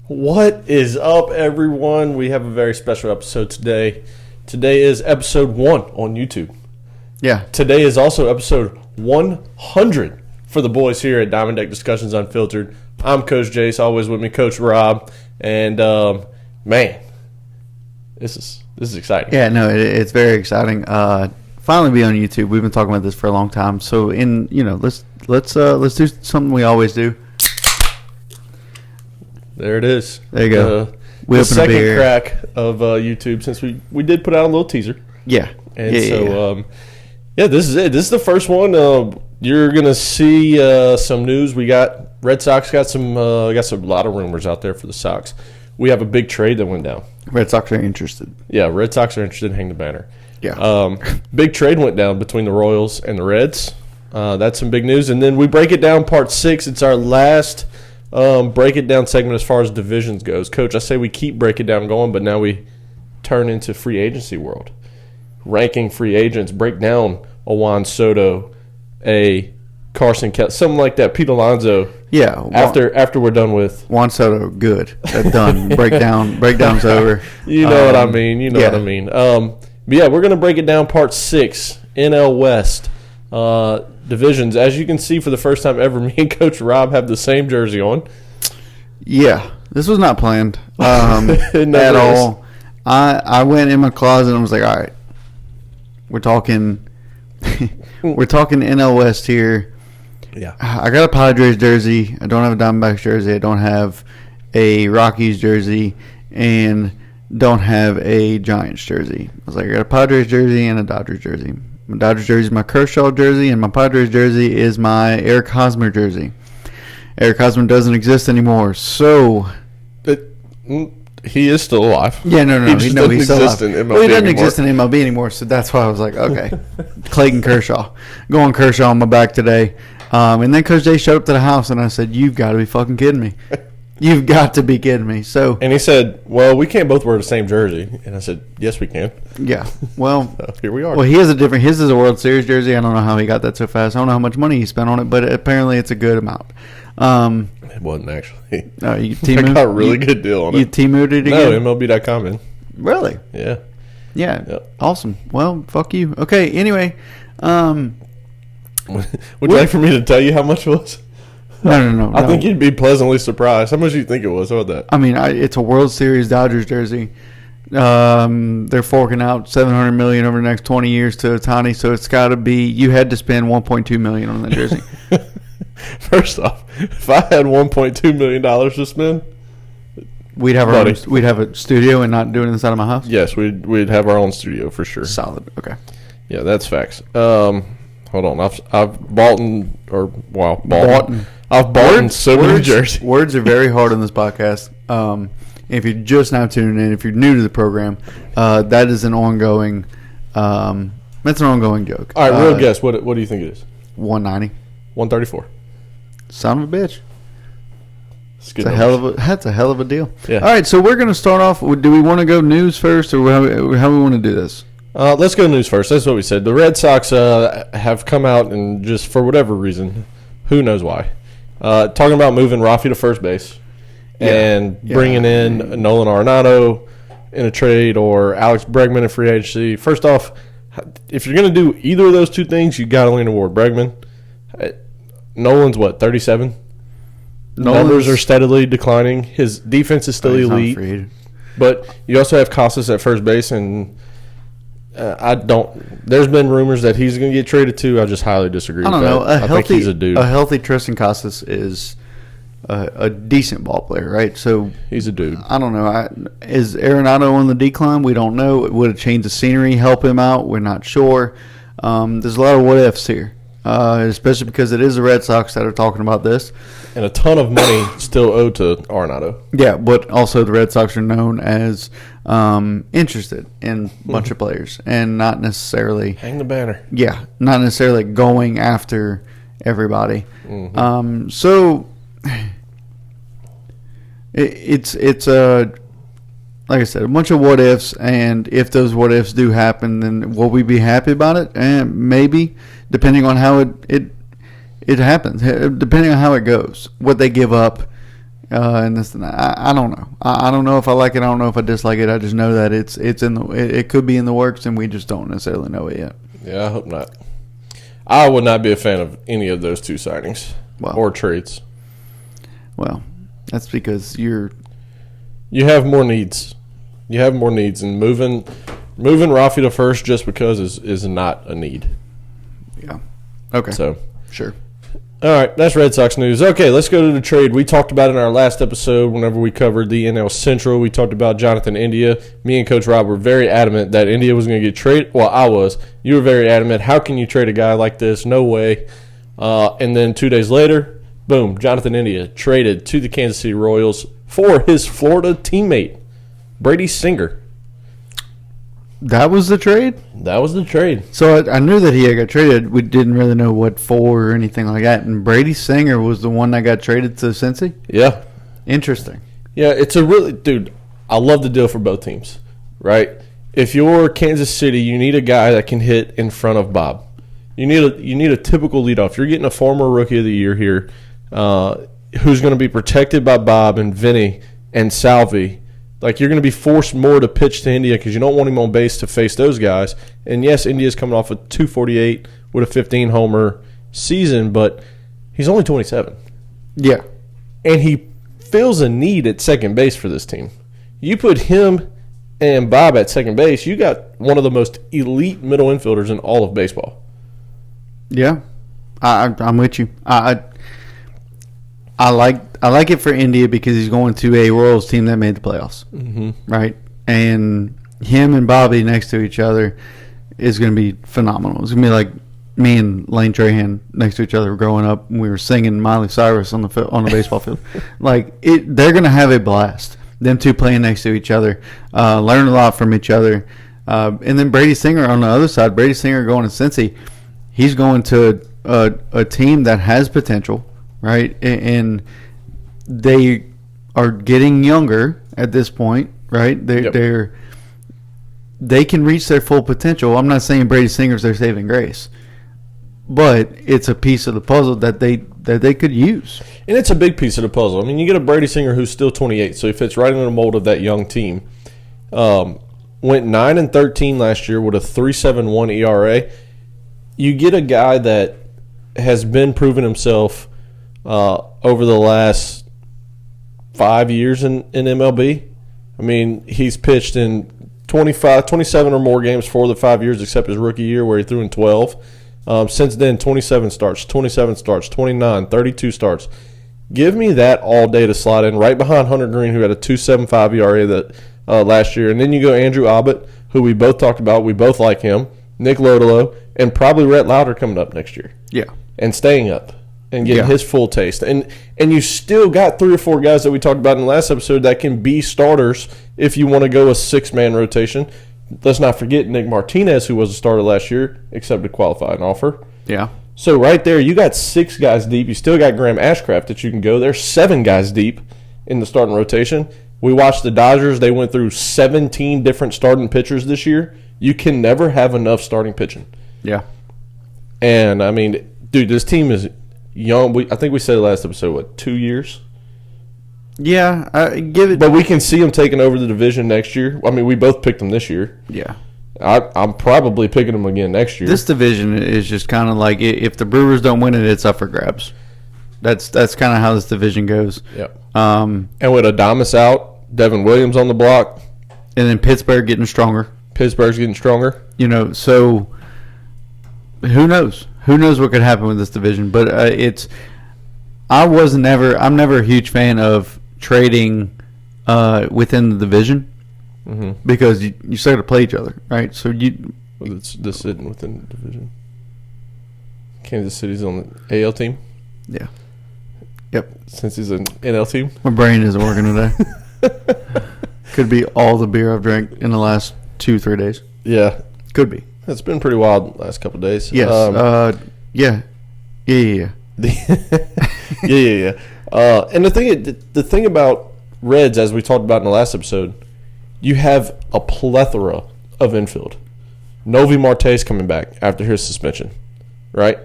What is up, everyone? We have a very special episode today. Today is episode 1 on YouTube. Yeah. Today is also episode 100 for the boys here at Diamond Deck Discussions Unfiltered. I'm Coach Jace, always with me, Coach Rob. And, man, this is exciting. Yeah, no, it's very exciting. Finally be on YouTube. We've been talking about this for a long time. So, let's do something we always do. There it is. There you go. The second crack of YouTube since we did put out a little teaser. Yeah. And this is it. This is the first one. You're gonna see some news. We got Red Sox got a lot of rumors out there for the Sox. We have a big trade that went down. Red Sox are interested. Yeah, Red Sox are interested in hanging the banner. Yeah. Big trade went down between the Royals and the Reds. That's some big news. And then we break it down part 6. It's our last break it down segment as far as divisions goes. Coach, I say we keep break it down going, but now we turn into free agency world. Ranking free agents, break down a Juan Soto, a Carson Kelly, something like that. Pete Alonso. Yeah. After we're done with Juan Soto, good. That's done. Breakdown's over. You know what I mean. You know what I mean. But yeah, we're gonna break it down part 6, NL West. Divisions. As you can see, for the first time ever, me and Coach Rob have the same jersey on. Yeah, this was not planned at all. I went in my closet and was like, all right, we're talking NL West here. Yeah, I got a Padres jersey. I don't have a Diamondbacks jersey. I don't have a Rockies jersey, and don't have a Giants jersey. I was like, I got a Padres jersey and a Dodgers jersey. My Dodgers jersey is my Kershaw jersey, and my Padres jersey is my Eric Hosmer jersey. Eric Hosmer doesn't exist anymore, so he is still alive. Yeah, no, he's still alive. Well, he doesn't exist in MLB anymore, so that's why I was like, okay, Clayton Kershaw, going Kershaw on my back today. And then Coach J showed up to the house, and I said, "You've got to be fucking kidding me." You've got to be kidding me. And he said, well, we can't both wear the same jersey. And I said, yes, we can. Yeah. Well, so here we are. Well, his is a World Series jersey. I don't know how he got that so fast. I don't know how much money he spent on it, but apparently it's a good amount. It wasn't actually. No, you I got a really good deal on it. You T-mooed it again? No, MLB.com, man. Really? Yeah. Yeah. Yep. Awesome. Well, fuck you. Okay, anyway. Would you like for me to tell you how much it was? No. I think you'd be pleasantly surprised. How much do you think it was? How about that? I mean, it's a World Series Dodgers jersey. They're forking out $700 million over the next 20 years to Ohtani, so it's got to be. You had to spend $1.2 million on that jersey. First off, if I had $1.2 million to spend, we'd have a studio and not do it inside of my house. Yes, we'd have our own studio for sure. Solid. Okay. Yeah, that's facts. Hold on, I've bought so many jerseys. Words are very hard on this podcast. If you're just now tuning in, if you're new to the program, that is an ongoing. That's an ongoing joke. All right, real guess. What do you think it is? 190. 134. Son of a bitch. That's a hell of a deal. Yeah. All right, so we're going to start off. Do we want to go news first, or how we want to do this? Let's go news first. That's what we said. The Red Sox have come out and just for whatever reason, who knows why, talking about moving Rafi to first base and bringing in Nolan Arenado in a trade or Alex Bregman in free agency. First off, if you're going to do either of those two things, you got to lean toward Bregman. Nolan's 37? Numbers are steadily declining. His defense is still elite. But you also have Casas at first base, and there's been rumors that he's going to get traded too. I just highly disagree with that. I don't know. I think he's a dude. A healthy Tristan Casas is a decent ball player, right? So he's a dude. I don't know. Is Arenado on the decline? We don't know. Would a change of scenery help him out? We're not sure. There's a lot of what ifs here, especially because it is the Red Sox that are talking about this. And a ton of money still owed to Arenado. Yeah, but also the Red Sox are known as interested in a bunch of players and not necessarily hang the banner. Yeah, not necessarily going after everybody. Mm-hmm. So it's like I said, a bunch of what ifs, and if those what ifs do happen, then will we be happy about it? And maybe, depending on how it happens, depending on how it goes, what they give up, And this and that. I don't know. I don't know if I like it. I don't know if I dislike it. I just know that it could be in the works, and we just don't necessarily know it yet. Yeah, I hope not. I would not be a fan of any of those two signings or trades. Well, that's because you have more needs. You have more needs, and moving Rafi to first just because is not a need. Yeah. Okay. So sure. All right, that's Red Sox news. Okay, let's go to the trade. We talked about in our last episode whenever we covered the NL Central. We talked about Jonathan India. Me and Coach Rob were very adamant that India was going to get traded. Well, I was. You were very adamant. How can you trade a guy like this? No way. And then 2 days later, boom, Jonathan India traded to the Kansas City Royals for his Florida teammate, Brady Singer. That was the trade? That was the trade. So I knew that he had got traded. We didn't really know what for or anything like that. And Brady Singer was the one that got traded to Cincy? Yeah. Interesting. Yeah, it's a really – dude, I love the deal for both teams, right? If you're Kansas City, you need a guy that can hit in front of Bob. You need a typical leadoff. You're getting a former Rookie of the Year here who's going to be protected by Bob and Vinny and Salvi. Like, you're going to be forced more to pitch to India because you don't want him on base to face those guys. And, yes, India's coming off a 248 with a 15-homer season, but he's only 27. Yeah. And he fills a need at second base for this team. You put him and Bob at second base, you got one of the most elite middle infielders in all of baseball. Yeah. I'm with you. I like it for India because he's going to a Royals team that made the playoffs, right? And him and Bobby next to each other is going to be phenomenal. It's going to be like me and Lane Trahan next to each other growing up. We were singing Miley Cyrus on the baseball field. They're going to have a blast. Them two playing next to each other, learn a lot from each other. And then Brady Singer on the other side. Brady Singer going to Cincy. He's going to a team that has potential. Right, and they are getting younger at this point. Right, they can reach their full potential. I'm not saying Brady Singer's their saving grace, but it's a piece of the puzzle that they could use. And it's a big piece of the puzzle. I mean, you get a Brady Singer who's still 28, so he fits right in the mold of that young team. Went 9-13 last year with a 3.71 ERA. You get a guy that has been proven himself over the last 5 years in MLB. I mean, he's pitched in 27 or more games for the 5 years except his rookie year where he threw in 12. Since then, 27 starts, 29, 32 starts. Give me that all day to slot in right behind Hunter Green, who had a 2.75 ERA last year. And then you go Andrew Abbott, who we both talked about. We both like him. Nick Lodolo, and probably Rhett Lauder coming up next year. Yeah. And staying up. And getting his full taste. And you still got 3 or 4 guys that we talked about in the last episode that can be starters if you want to go a 6-man rotation. Let's not forget Nick Martinez, who was a starter last year, accepted qualifying offer. Yeah. So right there, you got 6 guys deep. You still got Graham Ashcraft that you can go. There's 7 guys deep in the starting rotation. We watched the Dodgers. They went through 17 different starting pitchers this year. You can never have enough starting pitching. Yeah. And, I mean, dude, this team is – young. I think we said last episode, 2 years? Yeah, give it. But we can see them taking over the division next year. I mean, we both picked them this year. Yeah. I'm probably picking them again next year. This division is just kind of like if the Brewers don't win it, it's up for grabs. That's kind of how this division goes. Yep. And with Adames out, Devin Williams on the block. And then Pittsburgh getting stronger. Pittsburgh's getting stronger. So who knows? Who knows what could happen with this division? But I'm never a huge fan of trading within the division because you still got to play each other, right? So it's this sitting within the division. Kansas City's on the AL team. Yeah. Yep. Since he's an NL team. My brain isn't working today. Could be all the beer I've drank in the last 2-3 days. Yeah. Could be. It's been pretty wild the last couple of days. Yes. Yeah. Yeah. And the thing about Reds, as we talked about in the last episode, you have a plethora of infield. Novi Marte's coming back after his suspension, right?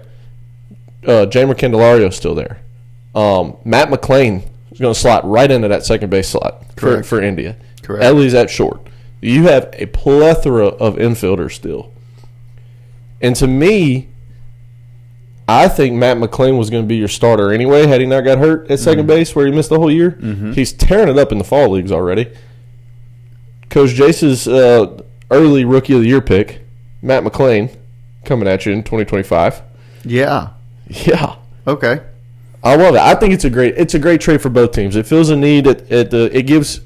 Jamer Candelario's still there. Matt McClain is going to slot right into that second base slot for India. Correct. Ellie's at short. You have a plethora of infielders still. And to me, I think Matt McClain was going to be your starter anyway had he not got hurt at second base where he missed the whole year. Mm-hmm. He's tearing it up in the fall leagues already. Coach Jace's early Rookie of the Year pick, Matt McClain, coming at you in 2025. Yeah. Yeah. Okay. I love it. I think it's a great trade for both teams. It fills a need. It gives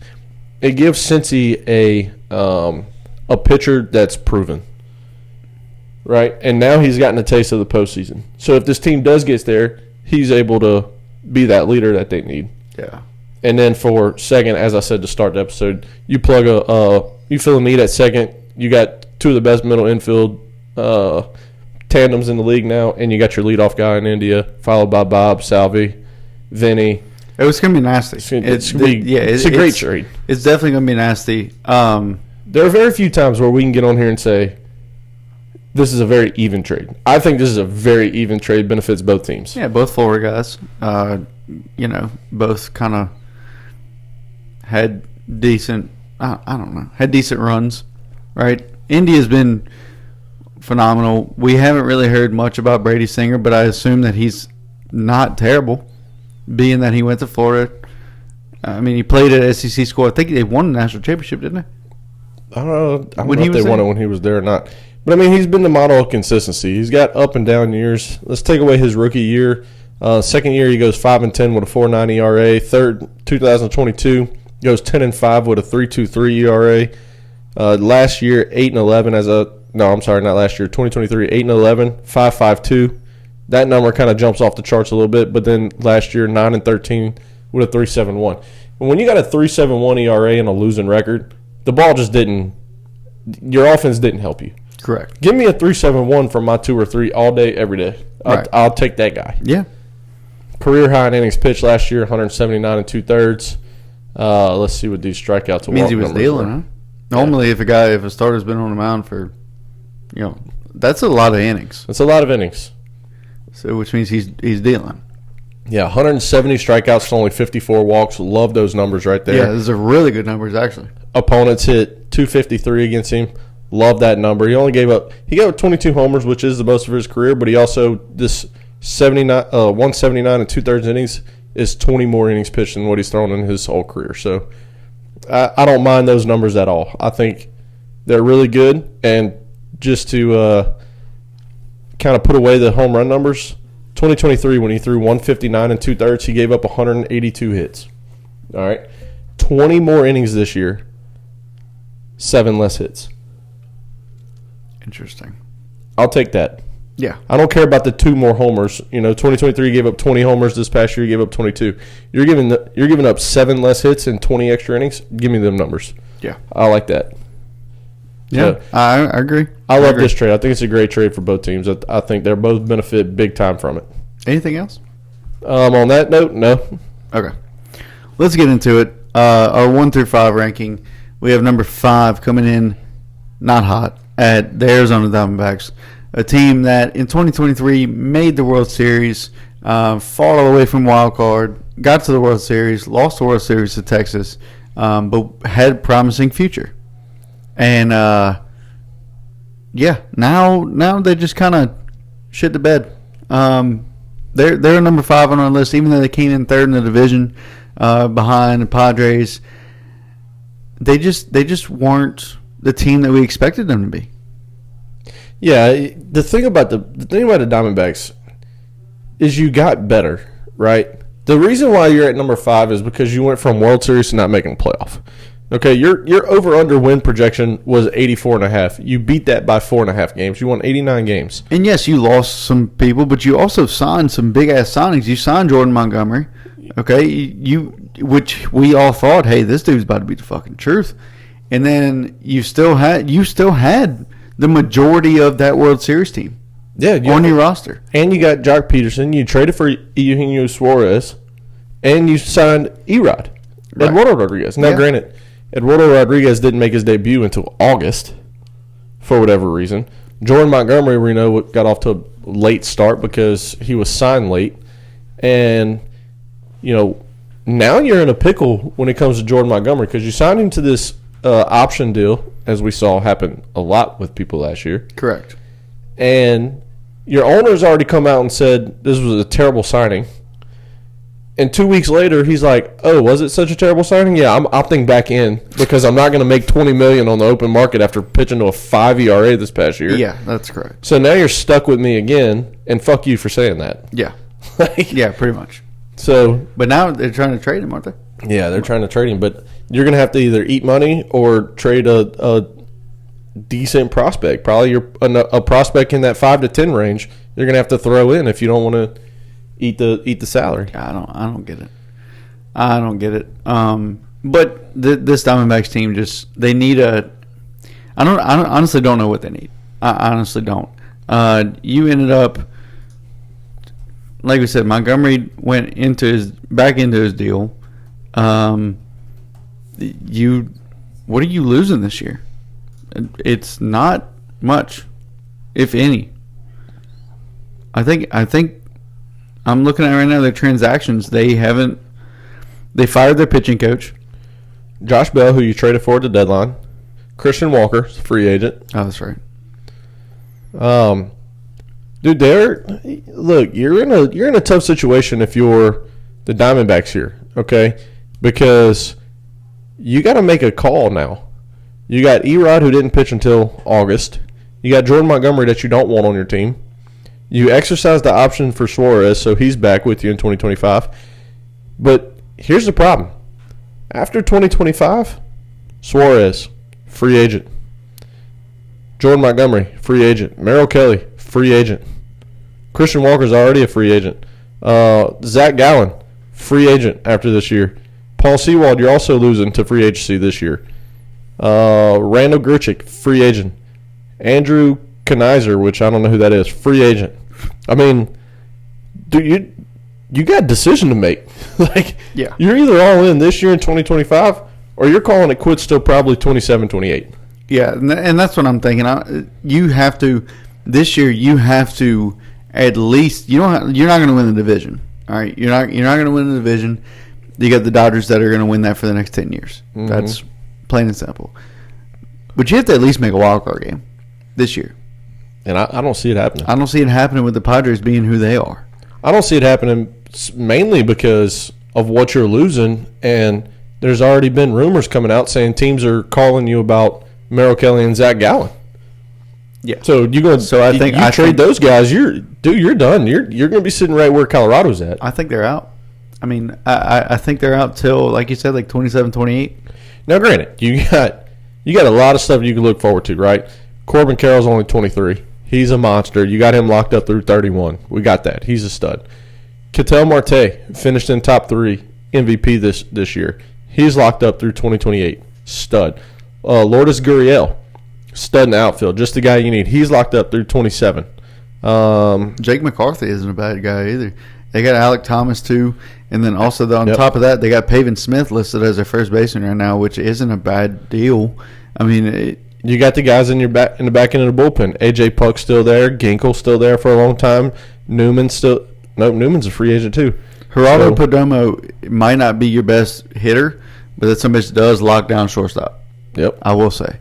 Cincy a pitcher that's proven, right? And now he's gotten a taste of the postseason. So if this team does get there, he's able to be that leader that they need. Yeah. And then for second, as I said to start the episode, you plug you fill a need at second. You got two of the best middle infield tandems in the league now, and you got your leadoff guy in India, followed by Bob, Salvi, Vinny. It's going to be nasty. It's a great trade. It's definitely going to be nasty. There are very few times where we can get on here and say this is a very even trade. I think this is a very even trade, benefits both teams. Yeah, both Florida guys. Both kind of had decent. Had decent runs, right? India's been phenomenal. We haven't really heard much about Brady Singer, but I assume that he's not terrible, being that he went to Florida. I mean, he played at SEC school. I think they won the national championship, didn't they? I don't know if they won it when he was there or not. But, I mean, he's been the model of consistency. He's got up and down years. Let's take away his rookie year. Second year, he goes 5-10 with a 4.90 ERA. Third, 2022, goes 10-5 with a 3.23 ERA. Last year, 8-11 not last year. 2023, 8-11, 5.52. That number kind of jumps off the charts a little bit. But then last year, 9-13 with a 3.71. And when you got a 3.71 ERA and a losing record, the ball just didn't. Your offense didn't help you. Correct. Give me a 3.71 from my 2 or 3 all day, every day. Right. I'll take that guy. Yeah. Career high in innings pitched last year, 179 2/3. Let's see what these strikeouts to means he was dealing, huh? Normally, if a starter's been on the mound for, that's a lot of innings. That's a lot of innings. So, which means he's dealing. Yeah, 170 strikeouts to only 54 walks. Love those numbers right there. Yeah, those are really good numbers, actually. Opponents hit 253 against him. Love that number. He gave up 22 homers, which is the most of his career, but he also, this 179 2/3 innings is 20 more innings pitched than what he's thrown in his whole career. So I don't mind those numbers at all. I think they're really good. And just to kind of put away the home run numbers, 2023 when he threw 159 2/3, he gave up 182 hits. All right. 20 more innings this year, 7 less hits. Interesting. I'll take that. Yeah. I don't care about the 2 more homers. 2023 gave up 20 homers. This past year he gave up 22. You're giving up 7 less hits and 20 extra innings. Give me them numbers. Yeah. I like that. Yeah, I agree. I love this trade. I think it's a great trade for both teams. I think they're both benefit big time from it. Anything else? On that note, no. Okay. Let's get into it. Our 1 through 5 ranking. We have number 5 coming in not hot at the Arizona Diamondbacks, a team that in 2023 made the World Series, fought all the way from wild card, got to the World Series, lost the World Series to Texas, but had a promising future. And now they just kind of shit the bed. They're number 5 on our list, even though they came in third in the division behind the Padres. They just weren't the team that we expected them to be. Yeah, the thing about the Diamondbacks is you got better, right? The reason why you're at number 5 is because you went from World Series to not making a playoff. Okay, your over-under win projection was 84.5. You beat that by 4.5 games. You won 89 games. And yes, you lost some people, but you also signed some big-ass signings. You signed Jordan Montgomery, okay? Which we all thought, hey, this dude's about to be the fucking truth. And then you still had the majority of that World Series team on your roster. And you got Jock Peterson. You traded for Eugenio Suarez. And you signed Erod, right. Eduardo Rodriguez. Now, granted, Eduardo Rodriguez didn't make his debut until August for whatever reason. Jordan Montgomery, we know, got off to a late start because he was signed late. And, now you're in a pickle when it comes to Jordan Montgomery because you signed him to this option deal, as we saw happen a lot with people last year. Correct. And your owner's already come out and said this was a terrible signing. And 2 weeks later, he's like, "Oh, was it such a terrible signing? Yeah, I'm opting back in because I'm not going to make $20 million on the open market after pitching to a 5 ERA this past year." Yeah, that's correct. So now you're stuck with me again, and fuck you for saying that. Yeah. Yeah, pretty much. So, but now they're trying to trade him, aren't they? Yeah, they're trying to trade him, but you're going to have to either eat money or trade a decent prospect. Probably a prospect in that 5 to 10 range. You're going to have to throw in if you don't want to eat the salary. I don't get it. I don't get it. But this Diamondbacks team they need a. I honestly don't know what they need. I honestly don't. You ended up, like we said, Montgomery went back into his deal. What are you losing this year? It's not much, if any. I think I'm looking at right now their transactions. They fired their pitching coach, Josh Bell, who you traded for at the deadline. Christian Walker, free agent. Oh, that's right. Dude, you're in a tough situation if you're the Diamondbacks here, okay? Because you got to make a call now. You got Erod, who didn't pitch until August. You got Jordan Montgomery that you don't want on your team. You exercised the option for Suarez, so he's back with you in 2025. But here's the problem. After 2025, Suarez, free agent. Jordan Montgomery, free agent. Merrill Kelly, free agent. Christian Walker's already a free agent. Zach Gallen, free agent after this year. Paul Sewald, you're also losing to free agency this year. Randall Grichuk, free agent. Andrew Kanizer, which I don't know who that is, free agent. I mean, dude, you got a decision to make. You're either all in this year in 2025 or you're calling it quits till probably 27, 28. Yeah, and that's what I'm thinking. You have to this year. You have to at least you're not going to win the division. All right, you're not going to win the division. You got the Dodgers that are going to win that for the next 10 years. Mm-hmm. That's plain and simple. But you have to at least make a wild card game this year. And I don't see it happening. I don't see it happening with the Padres being who they are. I don't see it happening mainly because of what you're losing, and there's already been rumors coming out saying teams are calling you about Merrill Kelly and Zach Gallen. Yeah. So you trade those guys, you're done. You're going to be sitting right where Colorado's at. I think they're out. I mean, I think they're out till, like you said, like 27, 28. Now, granted, you got a lot of stuff you can look forward to, right? Corbin Carroll's only 23. He's a monster. You got him locked up through 31. We got that. He's a stud. Ketel Marte finished in top 3 MVP this year. He's locked up through 2028. Stud. Lourdes Gurriel, stud in the outfield. Just the guy you need. He's locked up through 27. Jake McCarthy isn't a bad guy either. They got Alec Thomas too, and then also on top of that, they got Pavin Smith listed as their first baseman right now, which isn't a bad deal. I mean, you got the guys in the back end of the bullpen. AJ Puck's still there. Ginkel's still there for a long time. Newman's a free agent too. Gerardo Perdomo might not be your best hitter, but that's somebody that does lock down shortstop. Yep, I will say.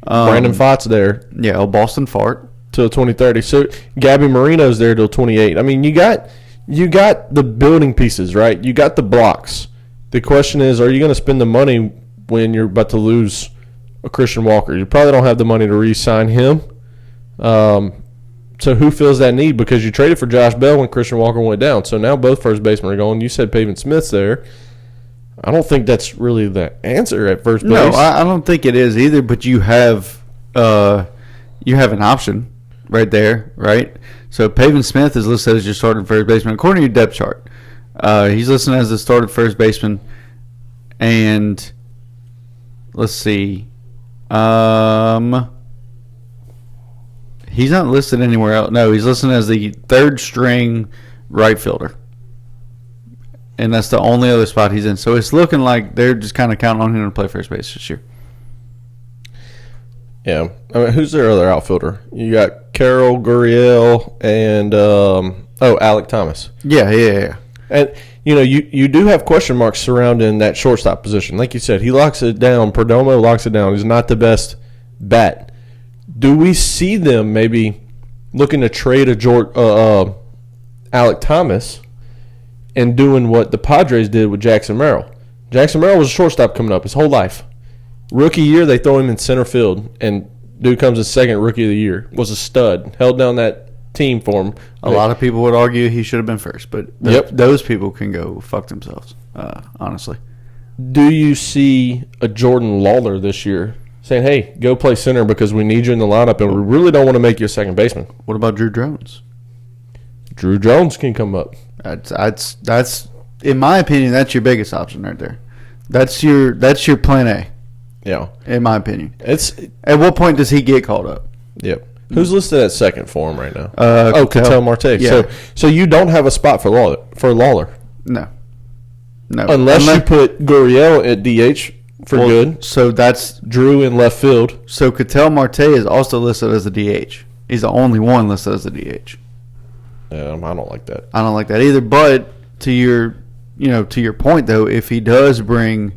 Brandon Fott's there. Yeah, Boston Fart till 2030. So Gabby Marino's there till 28. I mean, you got the building pieces, right? You got the blocks. The question is, are you going to spend the money when you're about to lose a Christian Walker? You probably don't have the money to re-sign him. So who fills that need? Because you traded for Josh Bell when Christian Walker went down. So now both first basemen are going. You said Pavin Smith's there. I don't think that's really the answer at first base. No, I don't think it is either. But you have an option right there, right? So Pavin Smith is listed as your starting first baseman according to your depth chart. He's listed as the starting first baseman, and let's see, he's not listed anywhere else. No, he's listed as the third string right fielder. And that's the only other spot he's in. So it's looking like they're just kind of counting on him to play first base this year. Yeah. I mean, who's their other outfielder? You got Carroll, Gurriel, and Alec Thomas. Yeah. And you do have question marks surrounding that shortstop position. Like you said, he locks it down. Perdomo locks it down. He's not the best bat. Do we see them maybe looking to trade Alec Thomas and doing what the Padres did with Jackson Merrill? Jackson Merrill was a shortstop coming up his whole life. Rookie year, they throw him in center field, and dude comes in second rookie of the year. Was a stud. Held down that team for him. A lot of people would argue he should have been first, but those people can go fuck themselves, honestly. Do you see a Jordan Lawler this year saying, hey, go play center because we need you in the lineup and we really don't want to make you a second baseman? What about Drew Jones? Drew Jones can come up. That's in my opinion, that's your biggest option right there. That's your plan A. Yeah. In my opinion. At what point does he get called up? Yep. Who's listed at second for him right now? Ketel Marte. Yeah. So you don't have a spot for Lawler. No. Unless you put Gurriel at DH for good. So that's Drew in left field. So Ketel Marte is also listed as a DH. He's the only one listed as a DH. I don't like that. I don't like that either. But to your point though, if he does bring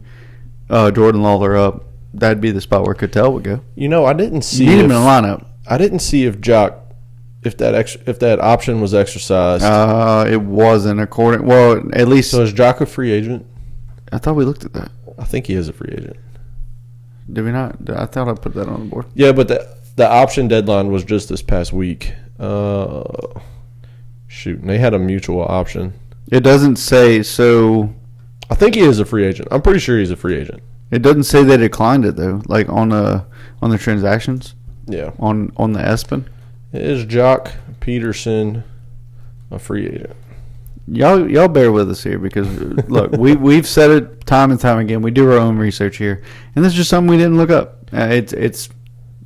Jordan Lawler up, that'd be the spot where Ketel would go. I didn't see. You need him in the lineup. I didn't see if that option was exercised. It wasn't according. Well, at least. So is Jock a free agent? I thought we looked at that. I think he is a free agent. Did we not? I thought I put that on the board. Yeah, but the option deadline was just this past week. Shoot, and they had a mutual option. It doesn't say so. I think he is a free agent. I'm pretty sure he's a free agent. It doesn't say they declined it though, like on the transactions. Yeah. On the ESPN. Is Jock Peterson a free agent? Y'all bear with us here because look, we've said it time and time again. We do our own research here, and this is just something we didn't look up. It's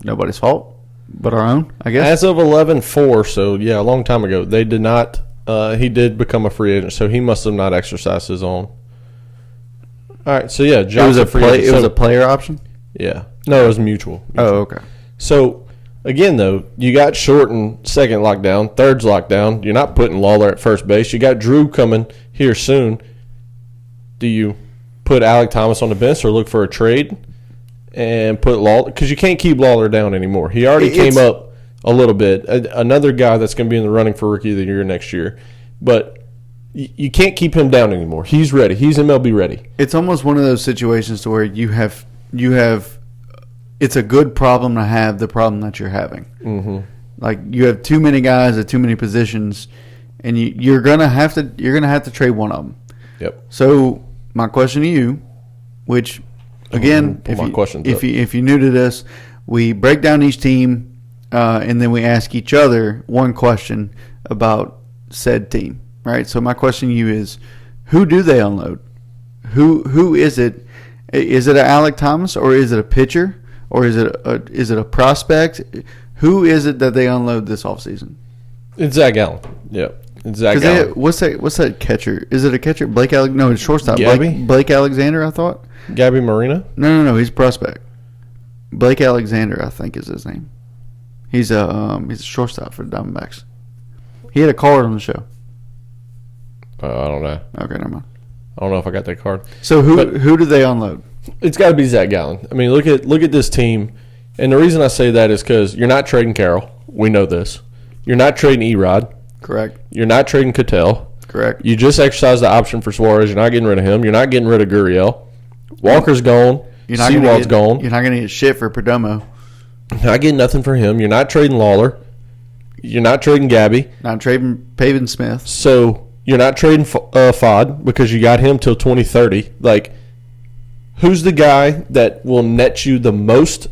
nobody's fault but our own, I guess. As of 11/4, so yeah, a long time ago, they did not. He did become a free agent, so he must have not exercised his own. All right, so yeah, Jock's a free agent. It was a player option. Yeah, no, it was mutual. Oh, okay. So again, though, you got Short in second lockdown, third's lockdown. You're not putting Lawler at first base. You got Drew coming here soon. Do you put Alec Thomas on the bench or look for a trade and put Lawler? Because you can't keep Lawler down anymore. He already came up a little bit. Another guy that's going to be in the running for Rookie of the Year next year. But you can't keep him down anymore. He's ready. He's MLB ready. It's almost one of those situations to where you have it's a good problem to have the problem that you're having. Mm-hmm. Like you have too many guys at too many positions, and you're gonna have to trade one of them. Yep. So my question to you, which again, if you're new to this, we break down each team, and then we ask each other one question about said team. Right. So my question to you is, who do they unload? Who is it? Is it an Alec Thomas or is it a pitcher or is it a prospect? Who is it that they unload this offseason? It's Zach Gallen. Yeah, it's Zach Gallen. What's that catcher? Is it a catcher? No, it's shortstop. Gabby? Blake Alexander, I thought. Gabby Marina? No. He's a prospect. Blake Alexander, I think, is his name. He's a shortstop for the Diamondbacks. He had a card on the show. I don't know. Okay, never mind. I don't know if I got that card. So who do they unload? It's got to be Zach Gallen. I mean, look at this team, and the reason I say that is because you're not trading Carroll. We know this. You're not trading Erod. Correct. You're not trading Ketel. Correct. You just exercised the option for Suarez. You're not getting rid of him. You're not getting rid of Gurriel. Walker's gone. Sewald's gone. You're not going to get shit for Perdomo. You're not getting nothing for him. You're not trading Lawler. You're not trading Gabby. Not trading Pavin Smith. So you're not trading Fod because you got him till 2030. Like, who's the guy that will net you the most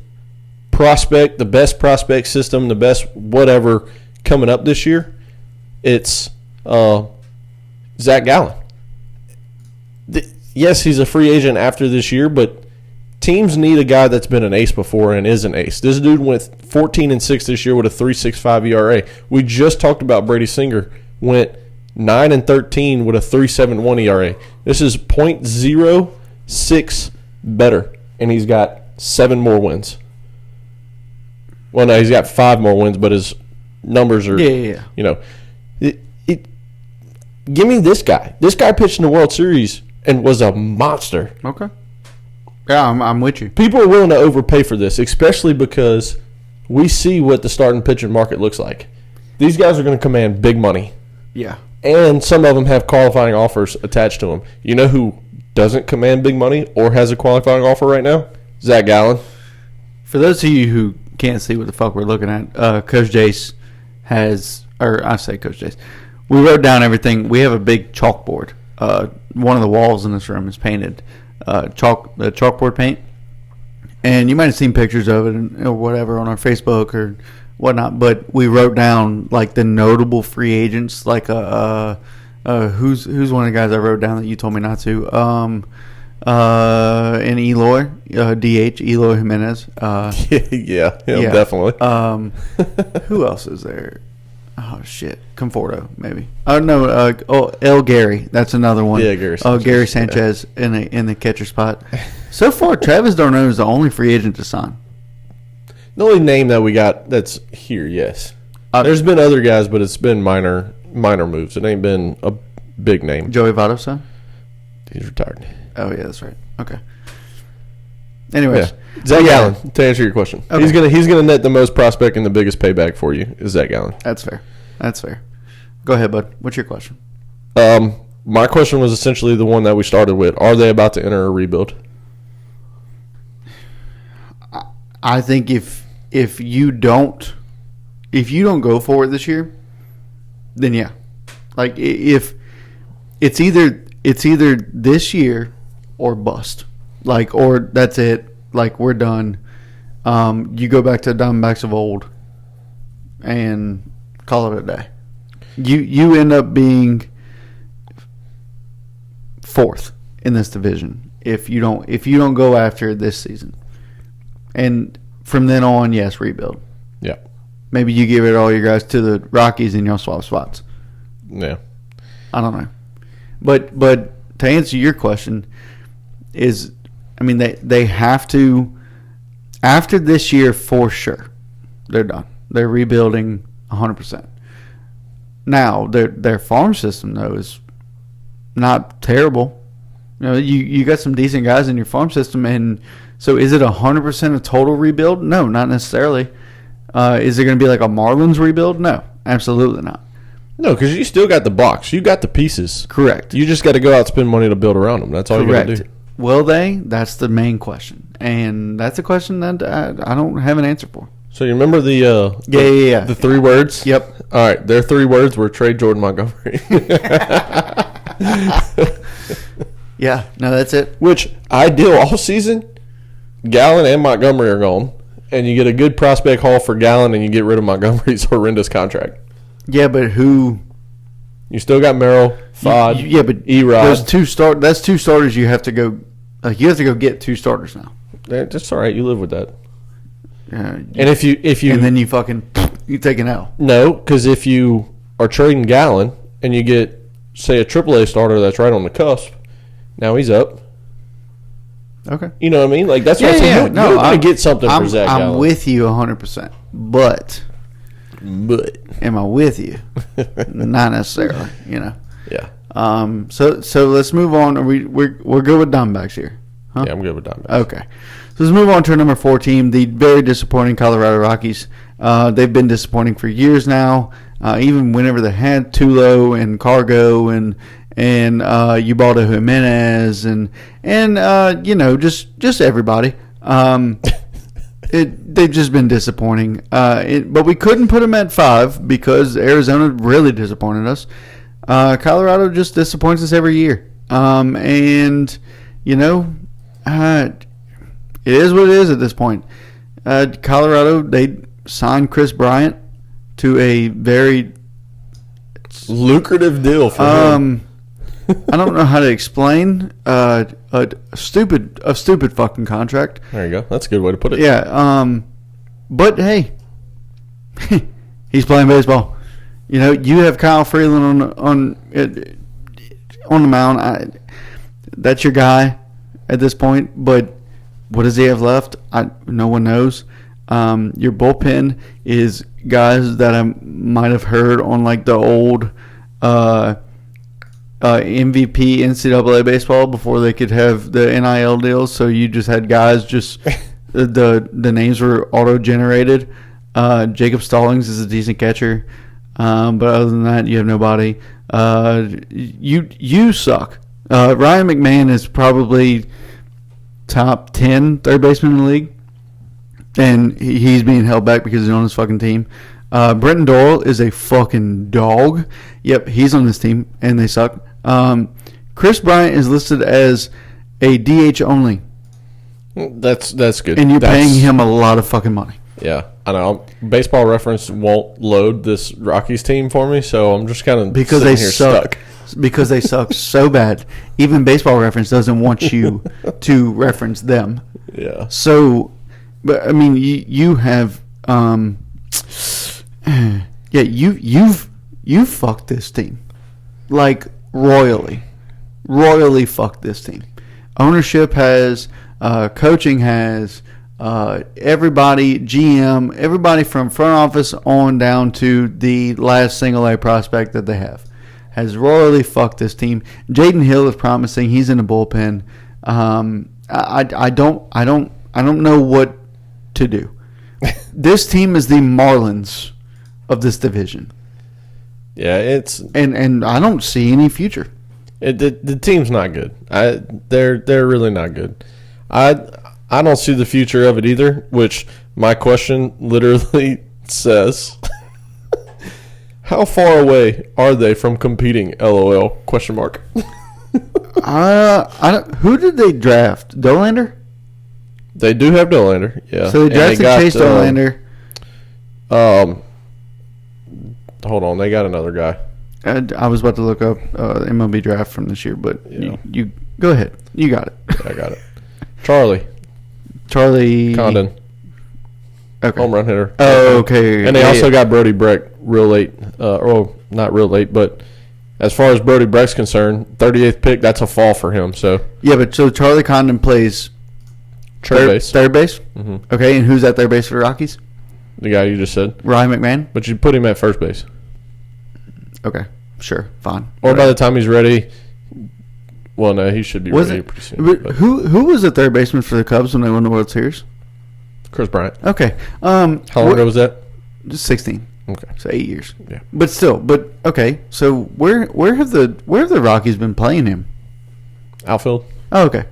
prospect, the best prospect system, the best whatever coming up this year? It's Zach Gallen. Yes, he's a free agent after this year, but teams need a guy that's been an ace before and is an ace. This dude went 14-6 this year with a 3.65 ERA. We just talked about Brady Singer went 9-13 with a 3.71 ERA. This is .06 better, and he's got 7 more wins. Well, no, he's got 5 more wins, but his numbers are, yeah. you know, Give me this guy. This guy pitched in the World Series and was a monster. Okay. Yeah, I'm with you. People are willing to overpay for this, especially because we see what the starting pitching market looks like. These guys are going to command big money. Yeah. And some of them have qualifying offers attached to them. You know who doesn't command big money or has a qualifying offer right now? Zach Gallen. For those of you who can't see what the fuck we're looking at, Coach Jace I say Coach Jace. We wrote down everything. We have a big chalkboard. One of the walls in this room is painted the chalkboard paint. And you might have seen pictures of it or whatever on our Facebook or whatnot. But we wrote down like the notable free agents, like who's one of the guys I wrote down that you told me not to. And Eloy, DH, Eloy Jimenez. Yeah, definitely. Who else is there? Oh shit, Conforto maybe. Oh no, El Gary. That's another one. Yeah, Gary Sanchez. Oh, Gary Sanchez in the catcher spot. So far, Travis d'Arnaud is the only free agent to sign. The only name that we got that's here, yes. There's been other guys, but it's been minor moves. It ain't been a big name. Joey Votto's son? He's retired. Oh yeah, that's right. Okay. Anyways, Zach Gallen. To answer your question, okay. he's gonna net the most prospect and the biggest payback for you is Zach Gallen. That's fair. Go ahead, bud. What's your question? My question was essentially the one that we started with. Are they about to enter a rebuild? I think if you don't go for it this year, then yeah. Like if it's either this year or bust. Like, or that's it. Like, we're done. You go back to the Diamondbacks of old and call it a day. You end up being fourth in this division if you don't go after it this season. And from then on, yes, rebuild. Yeah. Maybe you give it all your guys to the Rockies and you'll swap spots. Yeah. I don't know. But to answer your question is, I mean, they have to, after this year for sure, they're done. They're rebuilding 100%. Now, their farm system, though, is not terrible. You know, you got some decent guys in your farm system, and so is it 100% a total rebuild? No, not necessarily. Is it going to be like a Marlins rebuild? No, absolutely not. No, because you still got the box. You got the pieces. Correct. You just got to go out and spend money to build around them. That's all you got to do. Will they? That's the main question. And that's a question that I don't have an answer for. So you remember the the 3 words? Yep. All right, their 3 words were trade Jordan Montgomery. Yeah, no, that's it. Which, ideal all season, Gallen and Montgomery are gone, and you get a good prospect haul for Gallen, and you get rid of Montgomery's horrendous contract. Yeah, but who? You still got Merrill, Fod, yeah, but E-Rod. That's 2 starters. You have to go. You have to go get 2 starters now. That's all right. You live with that. And if you and then you take an L. No, because if you are trading Gallen and you get, say, a AAA starter that's right on the cusp, now he's up. Okay. You know what I mean? Like, that's what I'm saying. You're going to get something for Zach Gallen. I'm with you 100%. But am I with you? Not necessarily, you know. Yeah. So let's move on. We're good with Diamondbacks here, huh? Yeah, I'm good with Diamondbacks. Okay. So let's move on to our number 4 team, the very disappointing Colorado Rockies. They've been disappointing for years now. Even whenever they had Tulo and Cargo and Ubaldo Jimenez and you know, just everybody. They've just been disappointing. But we couldn't put them at 5 because Arizona really disappointed us. Colorado just disappoints us every year. And you know, it is what it is at this point. Colorado, they signed Chris Bryant to a very lucrative deal for him. I don't know how to explain a stupid fucking contract. There you go. That's a good way to put it. Yeah. But hey, he's playing baseball. You know, you have Kyle Freeland on the mound. That's your guy at this point. But what does he have left? No one knows. Your bullpen is guys that I might have heard on like the old MVP NCAA baseball before they could have the NIL deals. So you just had guys the names were auto-generated. Jacob Stallings is a decent catcher. But other than that, you have nobody. You suck. Ryan McMahon is probably top 10 third baseman in the league. And he's being held back because he's on his fucking team. Brenton Doyle is a fucking dog. Yep, he's on this team, and they suck. Chris Bryant is listed as a DH only. That's good. And you're paying him a lot of fucking money. Yeah, I know. Baseball Reference won't load this Rockies team for me, so I'm just kind of because they suck. Because they suck so bad. Even Baseball Reference doesn't want you to reference them. Yeah. So, but I mean, you have, you've fucked this team, like royally fucked this team. Ownership has, coaching has. Everybody, GM, everybody from front office on down to the last single A prospect that they have has royally fucked this team. Jaden Hill is promising. He's in the bullpen. I don't know what to do. This team is the Marlins of this division. Yeah, it's and I don't see any future. The team's not good. They're really not good. I don't see the future of it either, which my question literally says, how far away are they from competing, LOL, question mark. Who did they draft? Dollander? They do have Dollander, yeah. So they drafted Chase Dollander. Hold on, they got another guy. I was about to look up MLB draft from this year, but yeah. you go ahead. You got it. Yeah, I got it. Charlie Condon. Okay. Home run hitter. Oh, okay. And they also got Brody Breck real late. Not real late, but as far as Brody Breck's concerned, 38th pick, that's a fall for him. So yeah, but so Charlie Condon plays third base. Third base? Mm-hmm. Okay, and who's at third base for the Rockies? The guy you just said. Ryan McMahon? But you put him at first base. Okay, sure, fine. Or by the time he's ready, well, no, he should be ready pretty soon. But who was the third baseman for the Cubs when they won the World Series? Chris Bryant. Okay. How long ago was that? Just 16. Okay. So 8 years. Yeah. But still, okay. So where have the Rockies been playing him? Outfield. Oh, okay.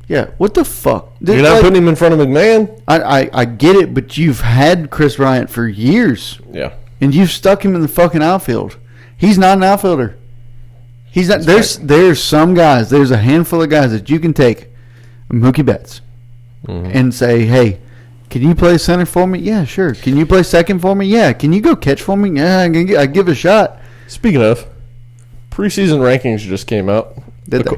Yeah. What the fuck? You're not putting him in front of McMahon? I get it, but you've had Chris Bryant for years. Yeah. And you've stuck him in the fucking outfield. He's not an outfielder. He's not. There's some guys. There's a handful of guys that you can take, Mookie Betts, and say, hey, can you play center for me? Yeah, sure. Can you play second for me? Yeah. Can you go catch for me? Yeah, I give it a shot. Speaking of, preseason rankings just came out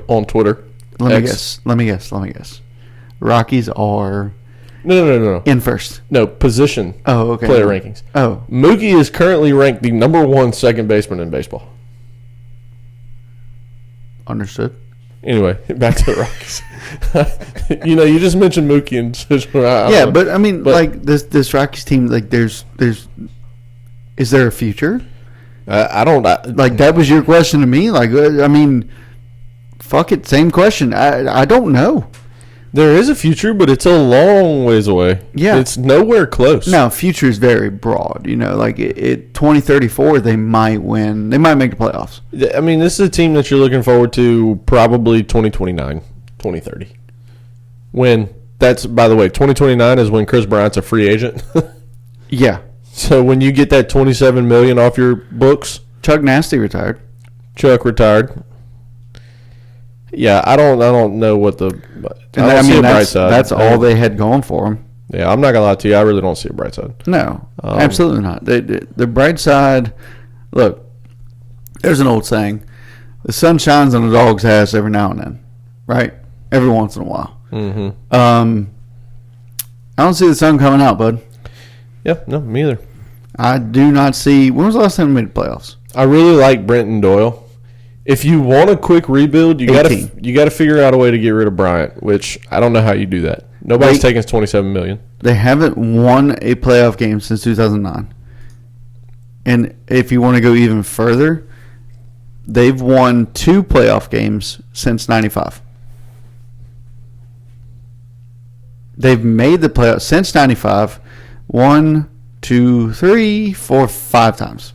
on Twitter. Let me guess. Rockies are no in first. No, position. Oh, okay. Player rankings. Oh, Mookie is currently ranked the number 1 second baseman in baseball. Understood. Anyway, back to the Rockies. You just mentioned Mookie and yeah, but I mean, like this Rockies team, like is there a future? I don't like that was your question to me. Like, I mean, fuck it, same question. I don't know. There is a future, but it's a long ways away. Yeah. It's nowhere close. Now, future is very broad. Like it 2034, they might win. They might make the playoffs. I mean, this is a team that you're looking forward to probably 2029, 2030. When that's, by the way, 2029 is when Chris Bryant's a free agent. Yeah. So when you get that $27 million off your books. Chuck Nasty retired. Chuck retired. Yeah, I don't know what the. I don't see a bright side. That's all they had going for them. Yeah, I'm not gonna lie to you. I really don't see a bright side. No, absolutely not. The bright side. Look, there's an old saying: the sun shines on a dog's ass every now and then, right? Every once in a while. Mm-hmm. I don't see the sun coming out, bud. Yeah, no, me either. I do not see. When was the last time we made the playoffs? I really like Brenton Doyle. If you want a quick rebuild, you gotta figure out a way to get rid of Bryant, which I don't know how you do that. Nobody's taking $27 million. They haven't won a playoff game since 2009. And if you want to go even further, they've won 2 playoff games since 95. They've made the playoffs since 95 1, 2, 3, 4, 5 times.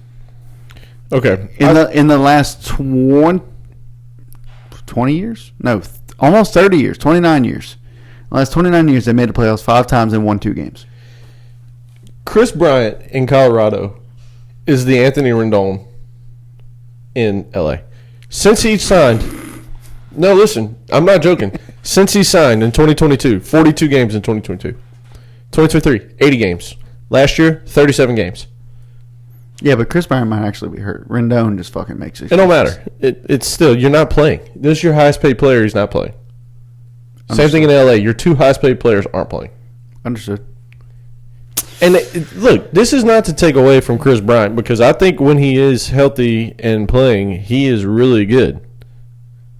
Okay. In the last 20 years? No, almost 30 years, 29 years. In the last 29 years, they made the playoffs 5 times and won 2 games. Chris Bryant in Colorado is the Anthony Rendon in LA. Since he signed, no, listen, I'm not joking. Since he signed in 2022, 42 games in 2022. 2023, 80 games. Last year, 37 games. Yeah, but Chris Bryant might actually be hurt. Rendon just fucking makes it. It don't matter. It's still, you're not playing. This is your highest paid player. He's not playing. Same thing in LA. Your 2 highest paid players aren't playing. Understood. And look, this is not to take away from Chris Bryant, because I think when he is healthy and playing, he is really good.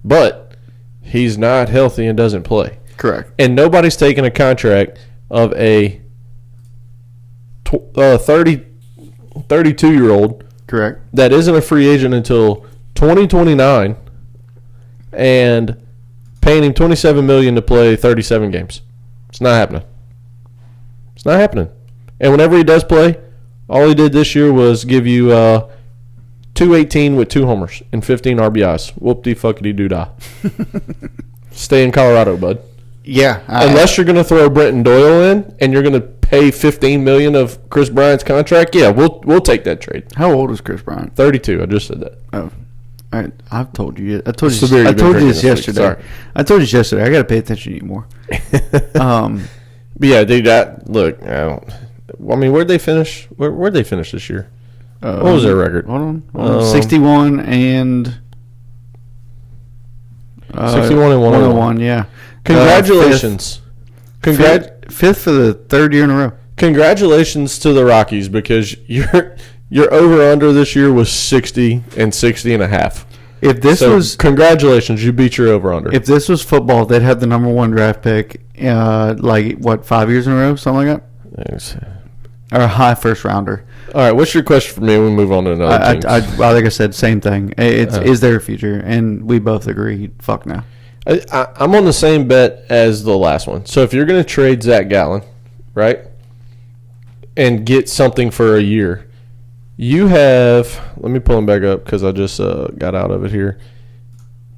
But he's not healthy and doesn't play. Correct. And nobody's taking a contract of a 32-year-old Correct. that isn't a free agent until 2029 and paying him $27 million to play 37 games. It's not happening. It's not happening. And whenever he does play, all he did this year was give you 218 with 2 homers and 15 RBIs. Whoop-de-fuckity-doo-dah. Stay in Colorado, bud. Yeah. Unless you're going to throw Brenton Doyle in and you're going to pay $15 million of Chris Bryant's contract, yeah, we'll take that trade. How old is Chris Bryant? 32. I just said that. Oh. All right. I've told you. I told you this yesterday. Sorry. I told you this yesterday. I got to pay attention to you more. But yeah, dude, look, I mean, where'd they finish? Where'd they finish this year? What was their record? Hold on. 61 and 61 and 101. Yeah. Congratulations. Fifth for the 3rd year in a row. Congratulations to the Rockies, because your over-under this year was 60 and 60.5. If this was congratulations, you beat your over-under. If this was football, they'd have the number 1 draft pick, 5 years in a row, something like that? Thanks. Or a high first rounder. All right, what's your question for me? We move on to another team. Like I said, same thing. Is there a future? And we both agree, fuck no. I'm on the same bet as the last one. So if you're going to trade Zach Gallen, right, and get something for a year, you have – let me pull him back up because I just got out of it here.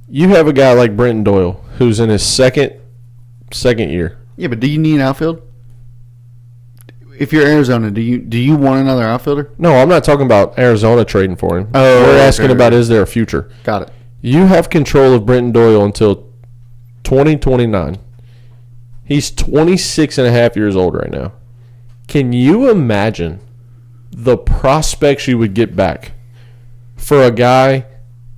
You have a guy like Brenton Doyle who's in his second year. Yeah, but do you need an outfield? If you're Arizona, do you want another outfielder? No, I'm not talking about Arizona trading for him. Oh, we're asking about, is there a future? Got it. You have control of Brenton Doyle until 2029. He's 26 and a half years old right now. Can you imagine the prospects you would get back for a guy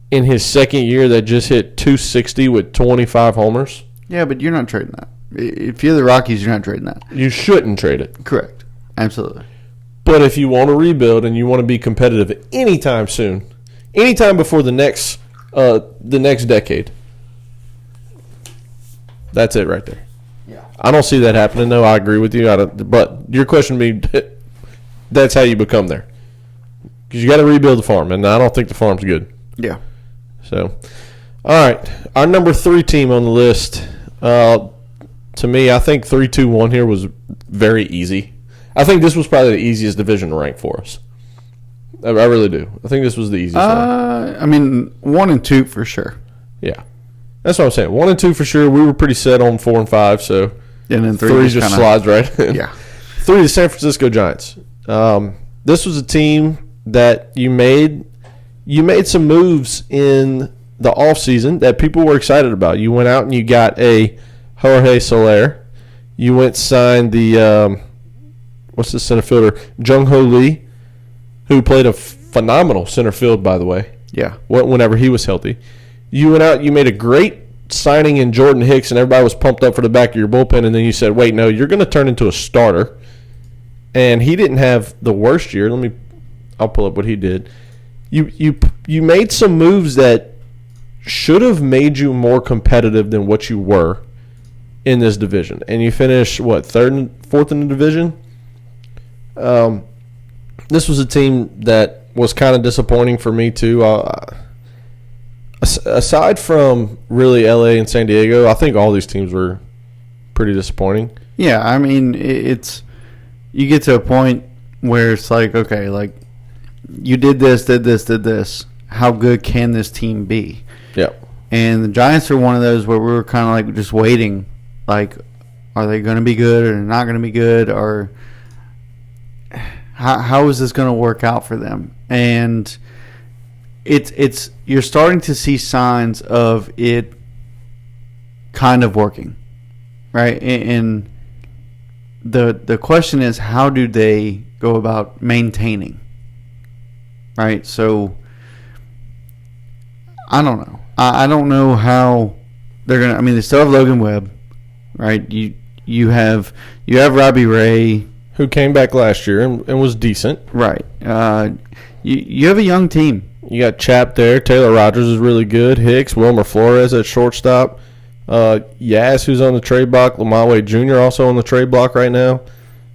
in his second year that just hit 260 with 25 homers? Yeah, but you're not trading that. If you're the Rockies, you're not trading that. You shouldn't trade it. Correct. Absolutely. But if you want to rebuild and you want to be competitive anytime soon, anytime before the next decade, that's it right there. Yeah. I don't see that happening, though. I agree with you. But your question would be, that's how you become there. Because you got to rebuild the farm, and I don't think the farm's good. Yeah. So, all right. Our number 3 team on the list, to me, I think 3-2-1 here was very easy. I think this was probably the easiest division to rank for us. I really do. I think this was the easiest one. I mean, 1 and 2 for sure. Yeah. That's what I'm saying. 1 and 2 for sure. We were pretty set on 4 and 5, so and then 3 just slides right in. Yeah. 3 the San Francisco Giants. This was a team that you made some moves in the offseason that people were excited about. You went out and you got a Jorge Soler. You went signed the what's the center fielder? Jung-Ho Lee, who played a phenomenal center field, by the way. Yeah. Whenever he was healthy. You went out, you made a great signing in Jordan Hicks, and everybody was pumped up for the back of your bullpen, and then you said, wait, no, you're going to turn into a starter. And he didn't have the worst year. I'll pull up what he did. You made some moves that should have made you more competitive than what you were in this division. And you finished, 3rd and 4th in the division? This was a team that was kind of disappointing for me, too. Aside from really LA and San Diego, I think all these teams were pretty disappointing. Yeah, I mean, it's you get to a point where it's like, okay, like you did this. How good can this team be? Yeah. And the Giants are one of those where we were kind of like just waiting, like, are they going to be good or not going to be good, or how is this going to work out for them? And it's you're starting to see signs of it kind of working, right? And the question is, how do they go about maintaining, right? So I don't know. I don't know how they're gonna. I mean, they still have Logan Webb, right? You have Robbie Ray, who came back last year and was decent, right? You have a young team. You got Chap there. Taylor Rogers is really good. Hicks, Wilmer Flores at shortstop. Yaz, who's on the trade block. Lamont Wade Jr. also on the trade block right now.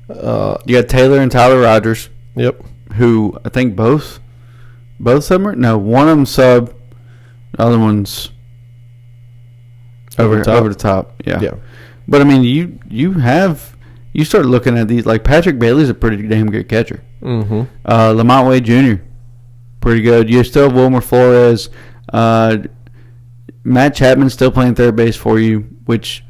You got Taylor and Tyler Rogers. Yep. Who I think both of them are. No, one of them sub. The other one's over the top. Yeah. But I mean, you start looking at these, like Patrick Bailey's a pretty damn good catcher. Mm-hmm. Lamont Wade Jr. pretty good. You still have Wilmer Flores. Matt Chapman's still playing third base for you, which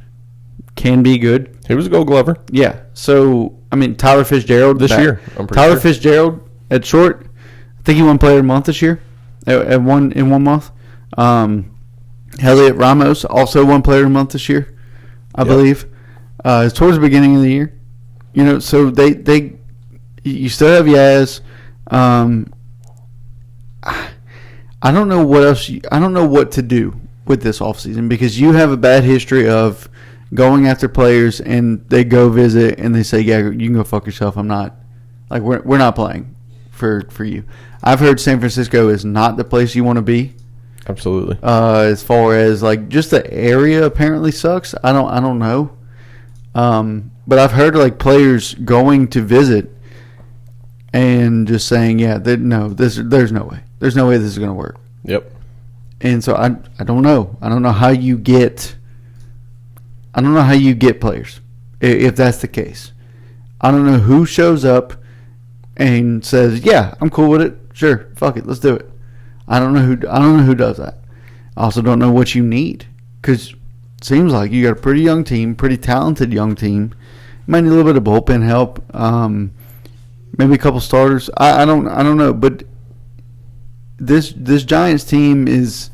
can be good. He was a Gold Glover. Yeah. So I mean, Tyler Fitzgerald this year. I'm pretty Tyler sure. Fitzgerald at short. I think he won Player of the Month this year. In one month. Elliot Ramos also won Player of the Month this year, I believe. It's towards the beginning of the year. You know, so you still have Yaz. I don't know what else. I don't know what to do with this offseason because you have a bad history of going after players and they go visit and they say, yeah, you can go fuck yourself. I'm not. Like, we're not playing for you. I've heard San Francisco is not the place you want to be. Absolutely. As far as like just the area apparently sucks. I don't know. But I've heard like players going to visit and just saying, yeah, there's no way. There's no way this is going to work. Yep. And so I don't know. I don't know how you get players if that's the case. I don't know who shows up and says, yeah, I'm cool with it. Sure, fuck it, let's do it. I don't know who does that. I also don't know what you need because it seems like you got a pretty young team, pretty talented young team. You might need a little bit of bullpen help, maybe a couple starters. I don't know, but this Giants team is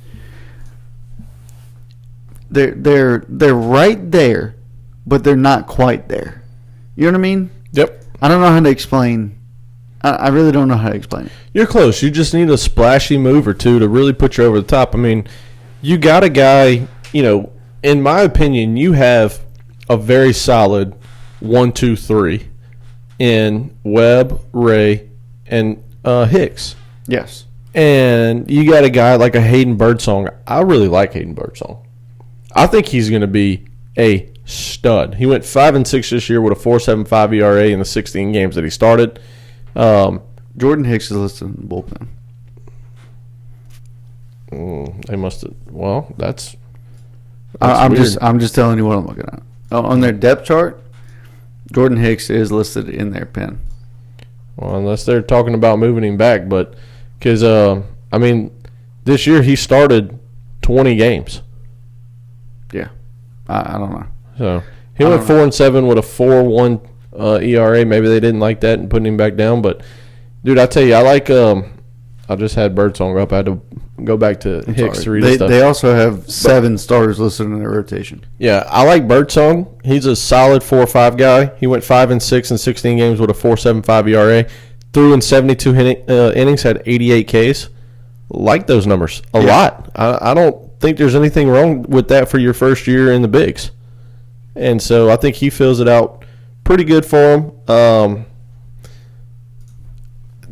they're right there, but they're not quite there. You know what I mean? Yep. I don't know how to explain. I really don't know how to explain it. You're close. You just need a splashy move or two to really put you over the top. I mean, you got a guy, you know, in my opinion, you have a very solid 1, 2, 3 in Webb, Ray, and Hicks. Yes. And you got a guy like a Hayden Birdsong. I really like Hayden Birdsong. I think he's going to be a stud. He went 5-6 this year with a 4.75 ERA in the 16 games that he started. Jordan Hicks is listed in the bullpen. They must have. Well, that's I'm weird. just telling you what I'm looking at. On their depth chart, Jordan Hicks is listed in their pen. Well, unless they're talking about moving him back, but because I mean, this year he started 20 games. Yeah, I don't know. So he went 4-7 with a 4.1 ERA. Maybe they didn't like that and putting him back down. But dude, I tell you, I like. I just had Birdsong up. I had to go back to Hicks to read his stuff. They also have 7 starters listed in their rotation. Yeah, I like Birdsong. He's a solid 4 or 5 guy. He went 5-6 in 16 games with a 4.75 ERA. Threw in 72 innings, had 88 Ks. Like those numbers a lot. I don't think there's anything wrong with that for your first year in the bigs. And so I think he fills it out pretty good for him.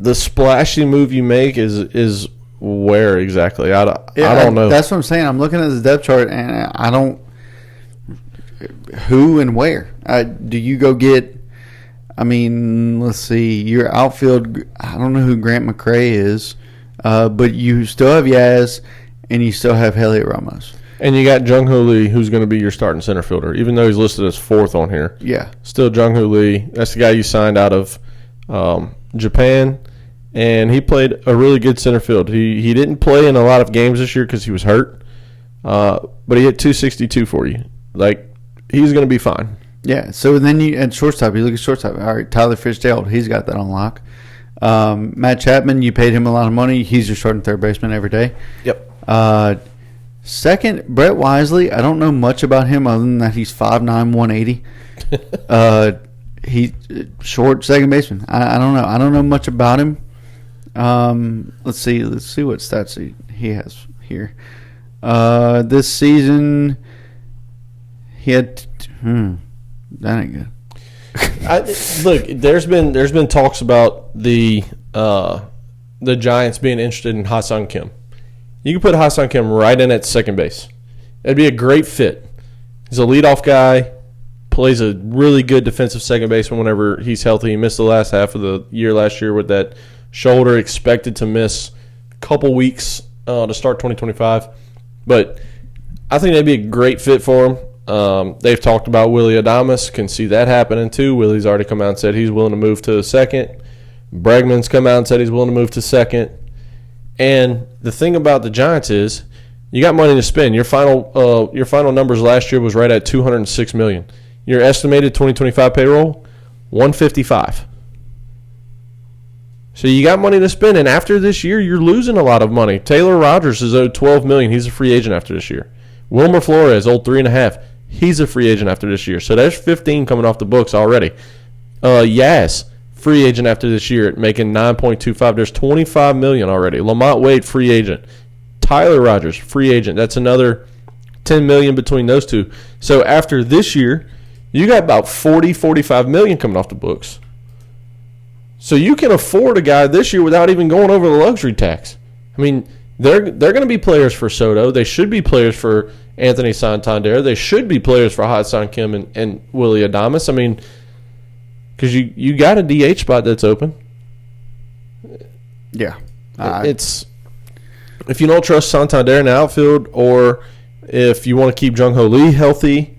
The splashy move you make is where exactly? I don't know. That's what I'm saying. I'm looking at the depth chart, and I don't – who and where? Do you go get – I mean, let's see. Your outfield – I don't know who Grant McCray is, but you still have Yaz, and you still have Elliot Ramos. And you got Jung-Hoo Lee, who's going to be your starting center fielder, even though he's listed as 4th on here. Yeah. Still Jung-Hoo Lee. That's the guy you signed out of Japan, and he played a really good center field. He didn't play in a lot of games this year because he was hurt, but he hit 262 for you. Like, he's going to be fine. Yeah, so then at shortstop, you look at shortstop. All right, Tyler Fitzgerald, he's got that on lock. Matt Chapman, you paid him a lot of money. He's your starting third baseman every day. Yep. Second, Brett Wisely. I don't know much about him other than that he's 5'9", 180. He's short second baseman. I don't know. I don't know much about him. Let's see what stats he has here. This season, he had. That ain't good. Look, there's been talks about the Giants being interested in Ha-Seong Kim. You can put Ha-Seong Kim right in at second base. It'd be a great fit. He's a leadoff guy, plays a really good defensive second baseman whenever he's healthy. He missed the last half of the year last year with that shoulder, expected to miss a couple weeks to start 2025. But I think that'd be a great fit for him. They've talked about Willie Adames. Can see that happening too. Willie's already come out and said he's willing to move to second. Bregman's come out and said he's willing to move to second. And the thing about the Giants is you got money to spend. Your final numbers last year was right at $206 million. Your estimated 2025 payroll, $155. So you got money to spend, and after this year, you're losing a lot of money. Taylor Rogers is owed $12 million. He's a free agent after this year. Wilmer Flores owed $3.5. He's a free agent after this year. So there's 15 coming off the books already. Yaz, free agent after this year, making $9.25. There's $25 million already. Lamont Wade, free agent. Tyler Rogers, free agent. That's another $10 million between those two. So after this year, you got about $45 million coming off the books. So you can afford a guy this year without even going over the luxury tax. I mean, they're going to be players for Soto. They should be players for Anthony Santander. They should be players for Ha-Seong Kim and Willie Adames. I mean, because you got a DH spot that's open. Yeah. It's if you don't trust Santander in the outfield, or if you want to keep Jung-Hoo Lee healthy,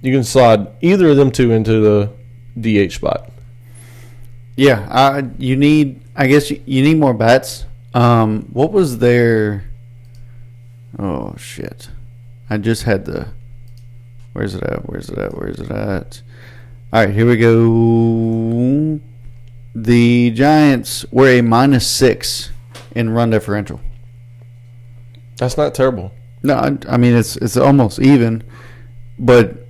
you can slide either of them two into the DH spot. Yeah, I guess you need more bats. What was their? Oh shit! I just had the. Where's it at? All right, here we go. The Giants were a -6 in run differential. That's not terrible. No, I mean it's almost even, but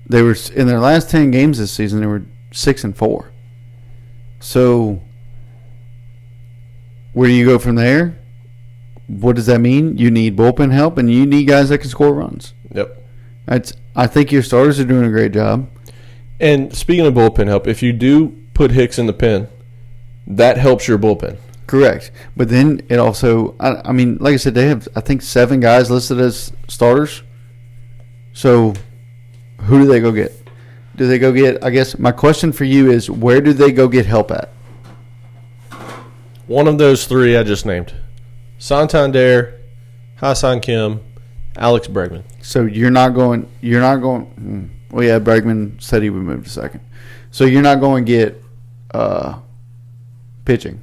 they were in their last 10 games this season. They were 6-4. So where do you go from there? What does that mean? You need bullpen help, and you need guys that can score runs. Yep. I think your starters are doing a great job. And speaking of bullpen help, if you do put Hicks in the pen, that helps your bullpen. Correct. But then it also, I mean, like I said, they have, I think, 7 guys listed as starters. So who do they go get? Do they go get, I guess my question for you is, where do they go get help at? One of those 3 I just named. Santander, Ha-Seong Kim, Alex Bregman. So you're not going, well, yeah, Bregman said he would move to second. So you're not going to get pitching.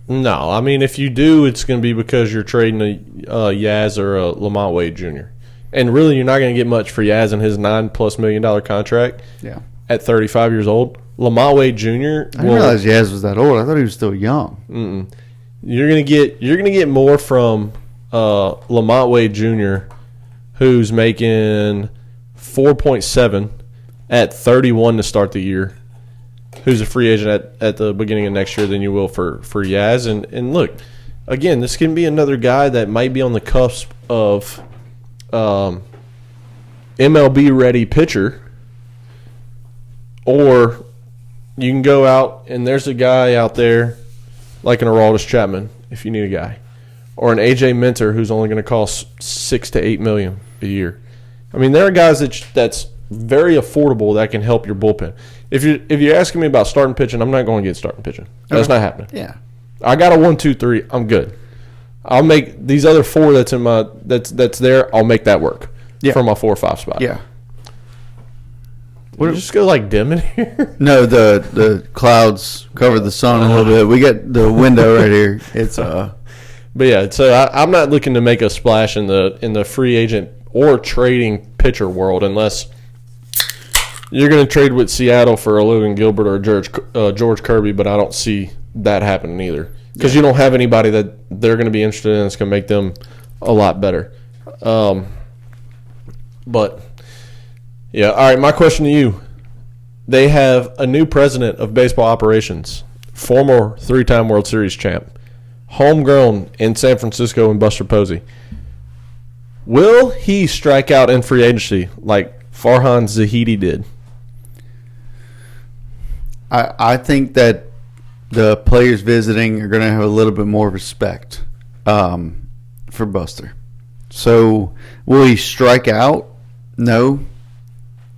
No, I mean, if you do, it's going to be because you're trading a Yaz or a Lamont Wade Jr. And really, you're not going to get much for Yaz and his $9+ million contract. Yeah. At 35 years old, Lamont Wade Jr. I didn't realize Yaz was that old. I thought he was still young. You're gonna get more from Lamont Wade Jr., who's making 4.7 at 31 to start the year, who's a free agent at the beginning of next year, than you will for Yaz. And look, again, this can be another guy that might be on the cusp of MLB ready pitcher, or you can go out and there's a guy out there like an Aroldis Chapman if you need a guy, or an AJ Minter who's only going to cost $6 to $8 million a year. I mean, there are guys that's very affordable that can help your bullpen. If you're asking me about starting pitching, I'm not going to get starting pitching. That's not happening. Yeah, I got a 1, 2, 3. I'm good. I'll make these other 4 that's there. I'll make that work for my 4 or 5 spot. Yeah. Would it just go like dim in here? No, the clouds cover the sun a little bit. We got the window right here. It's But yeah, so I'm not looking to make a splash in the free agent or trading pitcher world unless you're going to trade with Seattle for a Logan Gilbert or George Kirby, but I don't see that happening either because you don't have anybody that they're going to be interested in that's going to make them a lot better. But yeah, all right, my question to you. They have a new president of baseball operations, former 3-time World Series champ, homegrown in San Francisco and Buster Posey. Will he strike out in free agency like Farhan Zahidi did? I think that the players visiting are going to have a little bit more respect for Buster. So will he strike out? No.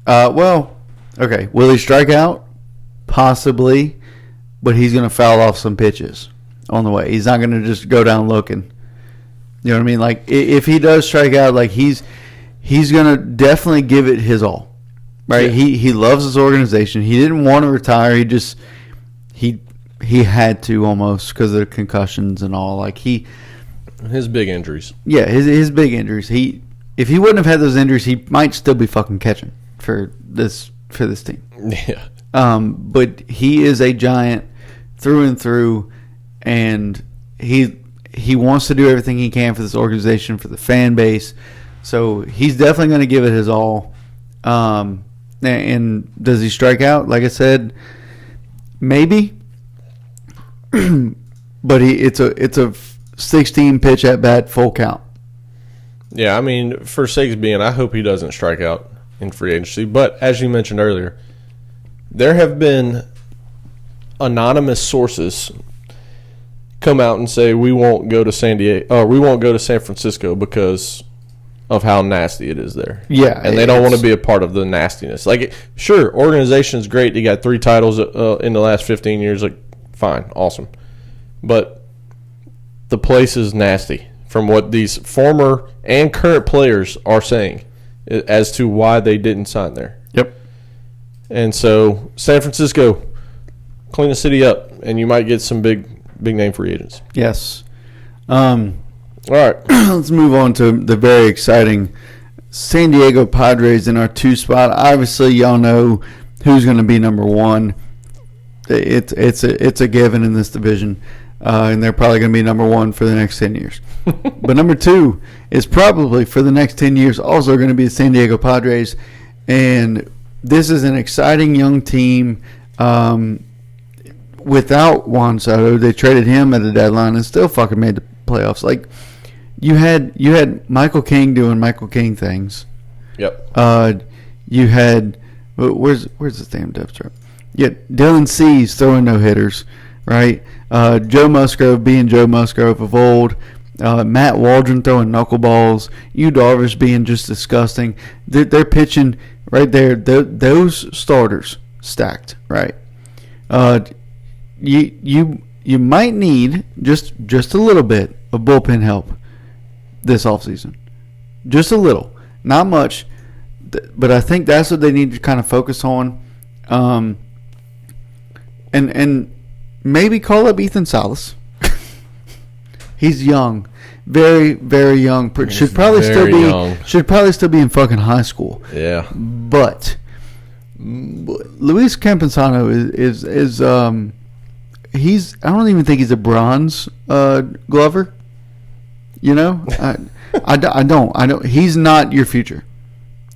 Well, okay. Will he strike out? Possibly, but he's going to foul off some pitches on the way. He's not going to just go down looking. You know what I mean? Like if he does strike out, like he's going to definitely give it his all, right? Yeah. He loves his organization. He didn't want to retire. He had to almost because of the concussions and all. Like his big injuries. Yeah, his big injuries. If he wouldn't have had those injuries, he might still be fucking catching for this team. Yeah. But he is a giant through and through, and he wants to do everything he can for this organization, for the fan base. So he's definitely going to give it his all. And does he strike out? Like I said, maybe. But it's a 16 pitch at bat, full count. Yeah, I mean, for sakes being, I hope he doesn't strike out in free agency. But as you mentioned earlier, there have been anonymous sources come out and say we won't go to we won't go to San Francisco because of how nasty it is there. Yeah, and they don't want to be a part of the nastiness. Like, sure, organization's great. You got 3 titles in the last 15 years. Like, fine, awesome, but the place is nasty. From what these former and current players are saying as to why they didn't sign there. Yep. And so San Francisco, clean the city up, and you might get some big name free agents. Yes. All right. Let's move on to the very exciting San Diego Padres in our 2 spot. Obviously, y'all know who's going to be number 1. It's a given in this division. And they're probably going to be number 1 for the next 10 years. But number 2 is probably for the next 10 years also going to be the San Diego Padres. And this is an exciting young team. Without Juan Soto, they traded him at the deadline and still fucking made the playoffs. Like you had Michael King doing Michael King things. Yep. You had where's this damn depth chart? Yeah, Dylan Cease throwing no hitters. Right, Joe Musgrove being Joe Musgrove of old, Matt Waldron throwing knuckleballs, Yu Darvish being just disgusting. They're pitching right there. Those starters stacked. Right, you might need just a little bit of bullpen help this offseason. Just a little, not much, but I think that's what they need to kind of focus on. And maybe call up Ethan Salas. He's young, very, very young. Should probably still be in fucking high school. Yeah. But Luis Campusano is he's I don't even think he's a bronze Glover. You know, I don't. He's not your future.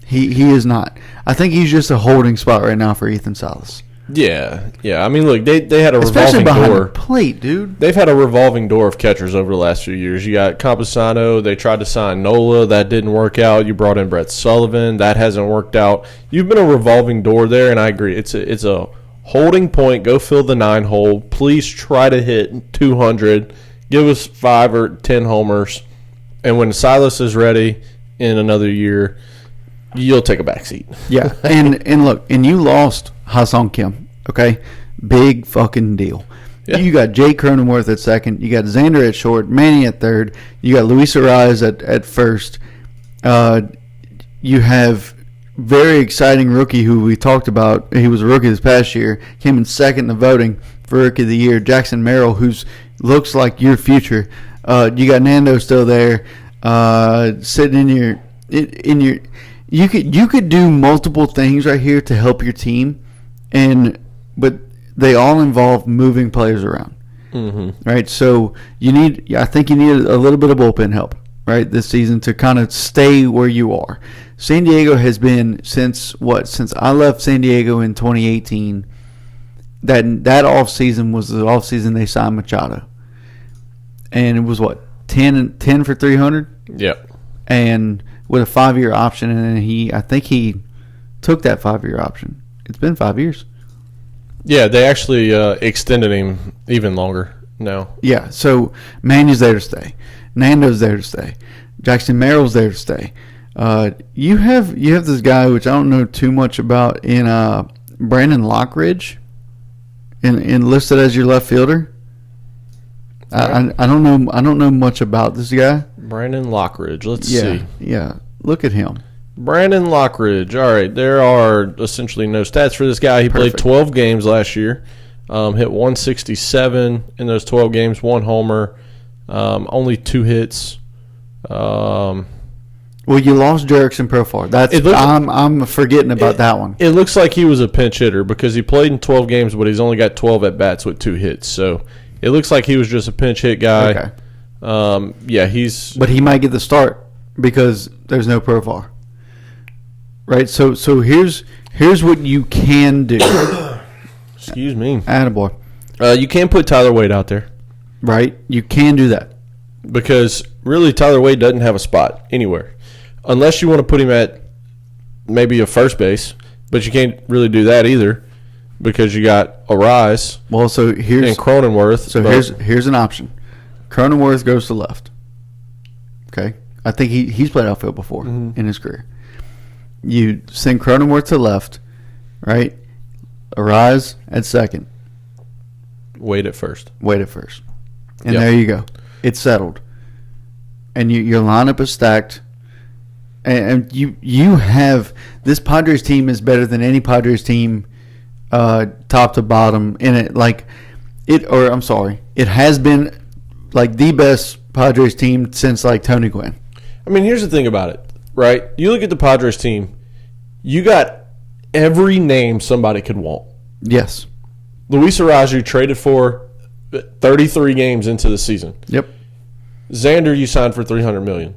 He is not. I think he's just a holding spot right now for Ethan Salas. Yeah. I mean, look, they had a especially revolving behind door. The plate, dude. They've had a revolving door of catchers over the last few years. You got Campusano. They tried to sign Nola. That didn't work out. You brought in Brett Sullivan. That hasn't worked out. You've been a revolving door there, and I agree. It's a holding point. Go fill the 9 hole. Please try to hit 200. Give us 5 or 10 homers. And when Silas is ready in another year, you'll take a backseat. Yeah, and look, and you lost Ha-Sung Kim, okay? Big fucking deal. Yeah. You got Jake Cronenworth at second. You got Xander at short. Manny at third. You got Luis Ariz at first. You have very exciting rookie who we talked about. He was a rookie this past year. Came in second in the voting for Rookie of the Year. Jackson Merrill, who looks like your future. You got Nando still there, sitting in your. You could do multiple things right here to help your team, but they all involve moving players around. Mm-hmm. Right, so I think you need a little bit of bullpen help, right, this season to kind of stay where you are. San Diego has been since I left San Diego in 2018. That offseason was the offseason they signed Machado, and it was 10 for 300. Yep. And with a 5-year option, and I think he took that 5-year option. It's been 5 years. Yeah, they actually extended him even longer now. Yeah, so Manny's there to stay. Nando's there to stay. Jackson Merrill's there to stay. You have this guy, which I don't know too much about, in Brandon Lockridge, in listed as your left fielder. Right. I don't know much about this guy. Brandon Lockridge. Let's see. Yeah, look at him. Brandon Lockridge. All right, there are essentially no stats for this guy. He played 12 games last year, hit 167 in those 12 games, 1 homer, only 2 hits. Well, you lost Jerickson Profar. I'm forgetting about that one. It looks like he was a pinch hitter because he played in 12 games, but he's only got 12 at bats with 2 hits. So it looks like he was just a pinch hit guy. Okay. But he might get the start because there's no Profar. Right, so here's what you can do. Excuse me. Attaboy. You can put Tyler Wade out there. Right, you can do that. Because really Tyler Wade doesn't have a spot anywhere. Unless you want to put him at maybe a first base, but you can't really do that either because you got Ariz and Cronenworth. So here's an option. Cronenworth goes to left. Okay? I think he's played outfield before in his career. You send Cronenworth to left, right? Ariz at second. Wade at first. And there you go. It's settled. And your lineup is stacked. And you have – this Padres team is better than any Padres team top to bottom in it. It has been like the best Padres team since like Tony Gwynn. I mean, here's the thing about it, right? You look at the Padres team, you got every name somebody could want. Yes. Luis Ariz, you traded for 33 games into the season. Yep. Xander, you signed for $300 million.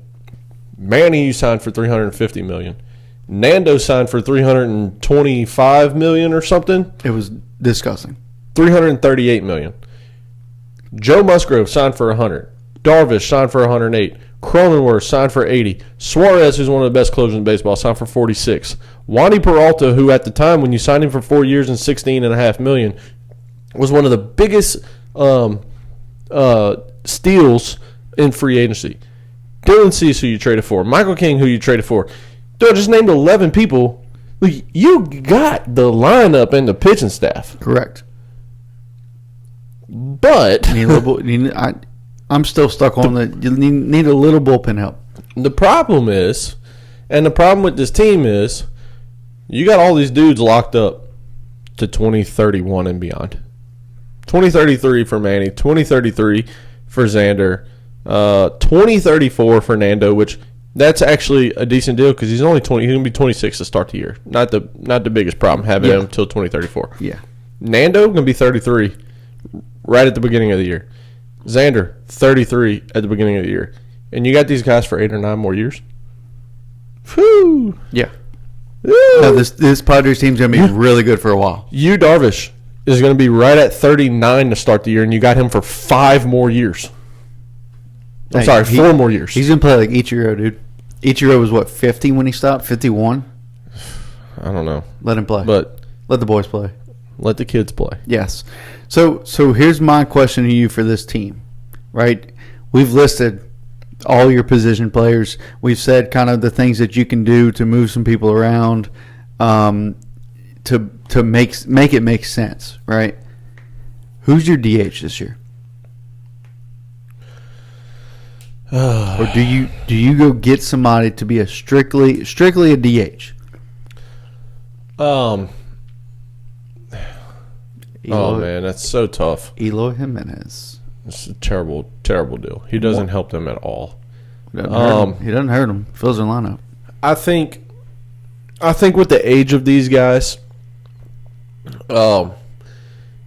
Manny, you signed for $350 million. Nando signed for $325 million or something. It was disgusting. $338 million. Joe Musgrove signed for $100. Darvish signed for $108. Cronenworth signed for $80. Suarez, who's one of the best closers in baseball, signed for $46. Wandy Peralta, who at the time when you signed him for 4 years and $16.5 million, was one of the biggest steals in free agency. Dylan Cease, who you traded for. Michael King, who you traded for. Dude, I just named 11 people. Look, you got the lineup and the pitching staff. Correct. But I'm still stuck on you need a little bullpen help. The problem with this team is you got all these dudes locked up to 2031 and beyond. 2033 for Manny, 2033 for Xander, 2034 for Nando, which that's actually a decent deal because he's only 20. He's gonna be 26 to start the year. Not the biggest problem having him until 2034. Yeah. Nando gonna be 33 right at the beginning of the year. Xander 33 at the beginning of the year, and you got these guys for 8 or 9 more years. Whew. Yeah. No, this Padres team's gonna be really good for a while. Yu Darvish is going to be right at 39 to start the year, and you got him for 5 more years. I'm sorry, 4 more years. He's going to play like Ichiro, dude. Ichiro was, 50 when he stopped? 51? I don't know. Let him play. But let the boys play. Let the kids play. Yes. So here's my question to you for this team, right? We've listed all your position players. We've said kind of the things that you can do to move some people around, to make it make sense, right? Who's your DH this year? Or do you go get somebody to be a strictly a DH? Oh man, that's so tough. Eloy Jimenez. It's a terrible, terrible deal. He doesn't help them at all. He doesn't hurt them. Fills their lineup. I think with the age of these guys,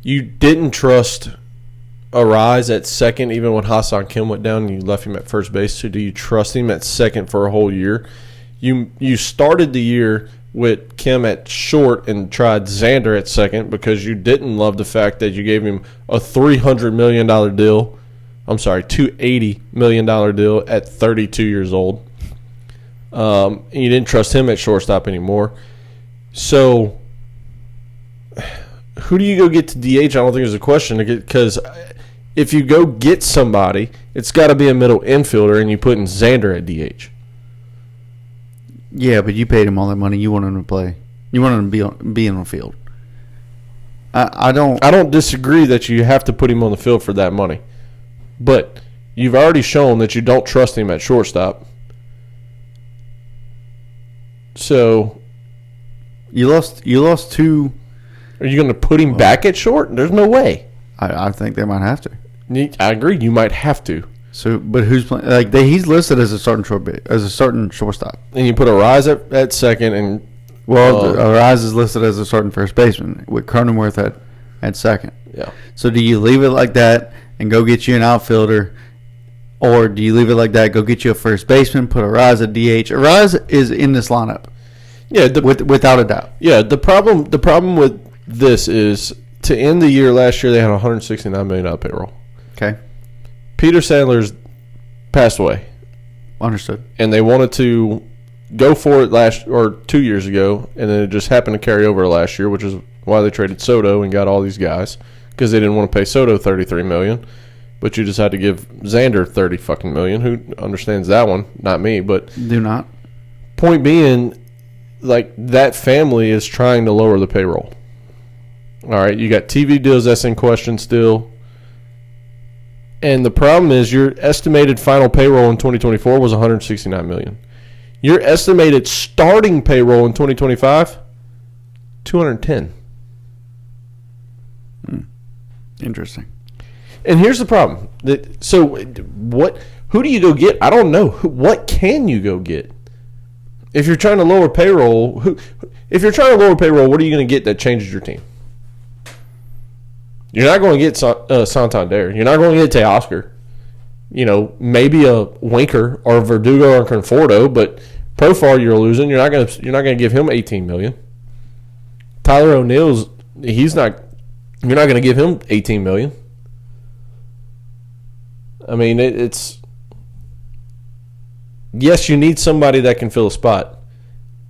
you didn't trust Arise at second, even when Hassan Kim went down and you left him at first base. So do you trust him at second for a whole year? You started the year with Kim at short and tried Xander at second because you didn't love the fact that you gave him a $300 million deal. I'm sorry, $280 million deal at 32 years old. And you didn't trust him at shortstop anymore. So who do you go get to DH? I don't think there's a question, because if you go get somebody, it's got to be a middle infielder, and you put in Xander at DH. Yeah, but you paid him all that money. You want him to play. You want him to be on the field. I don't disagree that you have to put him on the field for that money, but you've already shown that you don't trust him at shortstop. So you lost two. Are you going to put him back at short? There's no way. I think they might have to. I agree. You might have to. So, but who's playing? Like he's listed as a starting shortstop, and you put Arise at second, and Arise is listed as a starting first baseman with Cronenworth at second. Yeah. So, do you leave it like that and go get you an outfielder, or do you leave it like that, go get you a first baseman, put Arise at DH? Arise is in this lineup. Yeah, without a doubt. Yeah, the problem with this is, to end the year last year they had a $169 million payroll. Okay. Peter Sandler's passed away. Understood. And they wanted to go for it 2 years ago, and then it just happened to carry over last year, which is why they traded Soto and got all these guys, because they didn't want to pay Soto $33 million, but you just had to give Xander $30 fucking million. Who understands that one? Not me, but do not. Point being, like, that family is trying to lower the payroll. All right, you got TV deals that's in question still. And the problem is your estimated final payroll in 2024 was $169 million. Your estimated starting payroll in 2025, $210. Interesting. And here's the problem. Who do you go get? I don't know. What can you go get? If you're trying to lower payroll, what are you going to get that changes your team? You're not going to get Santander. You're not going to get Teoscar. Maybe a Winker or a Verdugo or Conforto, but Profar you're losing. You're not going to give him $18 million. Tyler O'Neill's you're not going to give him $18 million. I mean, it's yes, you need somebody that can fill a spot.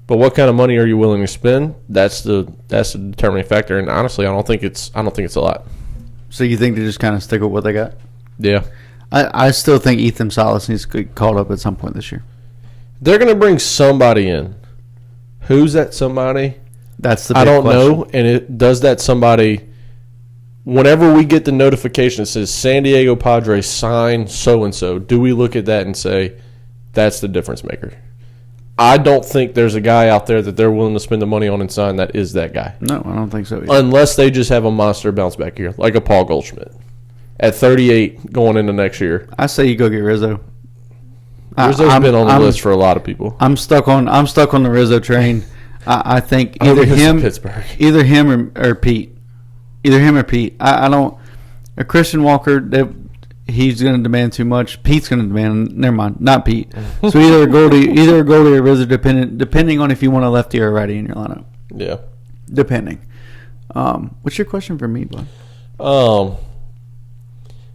But what kind of money are you willing to spend? That's the determining factor. And honestly, I don't think it's a lot. So you think they just kind of stick with what they got? Yeah. I still think Ethan Salas needs to get called up at some point this year. They're going to bring somebody in. Who's that somebody? That's the big question. I don't know. And does that somebody, whenever we get the notification that says San Diego Padres sign so-and-so, do we look at that and say that's the difference maker? I don't think there's a guy out there that they're willing to spend the money on and sign that is that guy. No, I don't think so either. Unless they just have a monster bounce back here, like a Paul Goldschmidt. At 38 going into next year. I say you go get Rizzo. Rizzo's been on the list for a lot of people. I'm stuck on the Rizzo train. I think either him or Pete. Either him or Pete. I don't. A Christian Walker, he's going to demand too much. Pete's going to demand. Never mind, not Pete. So either a Goldie or Rizzo, depending on if you want a lefty or a righty in your lineup. Yeah, depending. What's your question for me, bud?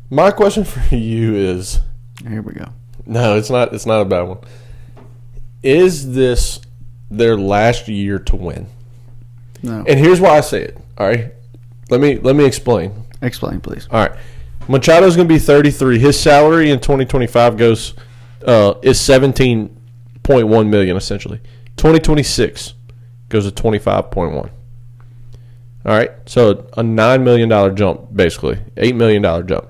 My question for you is. Here we go. No, it's not. It's not a bad one. Is this their last year to win? No. And here's why I say it. All right. Let me explain. Explain, please. All right. Machado's going to be 33. His salary in 2025 is $17.1 million essentially. 2026 goes to 25.1. All All right, so a $9 million jump, basically. $8 million jump.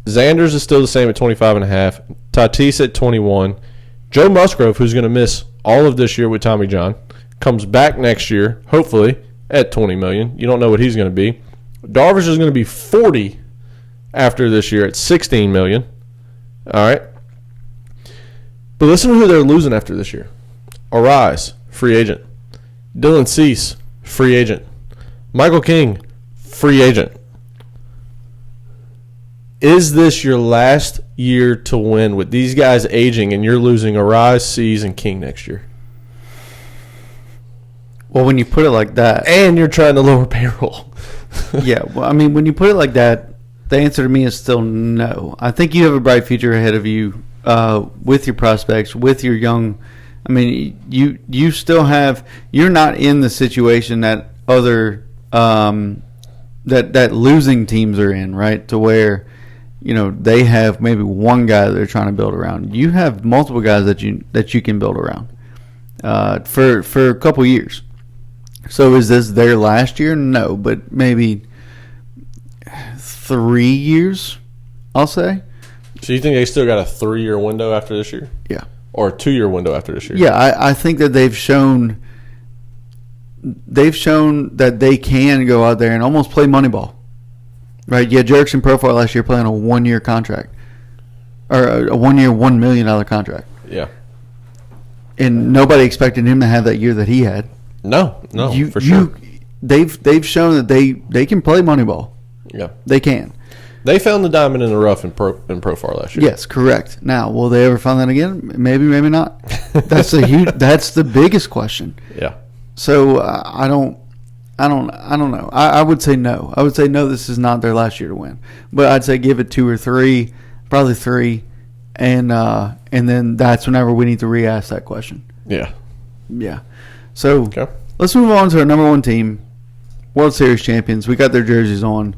Xander's is still the same at 25.5. Tatis at 21. Joe Musgrove, who's going to miss all of this year with Tommy John, comes back next year, hopefully, at $20 million. You don't know what he's going to be. Darvish is going to be 40 after this year at $16 million. All right. But listen to who they're losing after this year. Arise, free agent. Dylan Cease, free agent. Michael King, free agent. Is this your last year to win with these guys aging and you're losing Arise, Cease, and King next year? Well, when you put it like that. And you're trying to lower payroll. Yeah, well, I mean, when you put it like that, the answer to me is still no. I think you have a bright future ahead of you with your prospects, with your young. I mean, you still have. You're not in the situation that other that losing teams are in, right? To where, they have maybe one guy that they're trying to build around. You have multiple guys that you can build around for a couple years. So is this their last year? No, but maybe 3 years, I'll say. So you think they still got a 3-year window after this year? Yeah. Or a 2-year window after this year? Yeah, I think that they've shown that they can go out there and almost play Moneyball. Right? Yeah, Jerickson Profile last year playing a 1-year contract. Or a 1-year, $1 million contract. Yeah. And nobody expected him to have that year that he had. No, for sure. They've shown that they can play Moneyball. Yeah. They can. They found the diamond in the rough in Profar last year. Yes, correct. Now, will they ever find that again? Maybe, maybe not. That's the biggest question. Yeah. So I don't know. I would say no. I would say no. This is not their last year to win. But I'd say give it 2 or 3, probably 3, and then that's whenever we need to re-ask that question. Yeah. Yeah. So okay. Let's move on to our number 1 team, World Series champions. We got their jerseys on.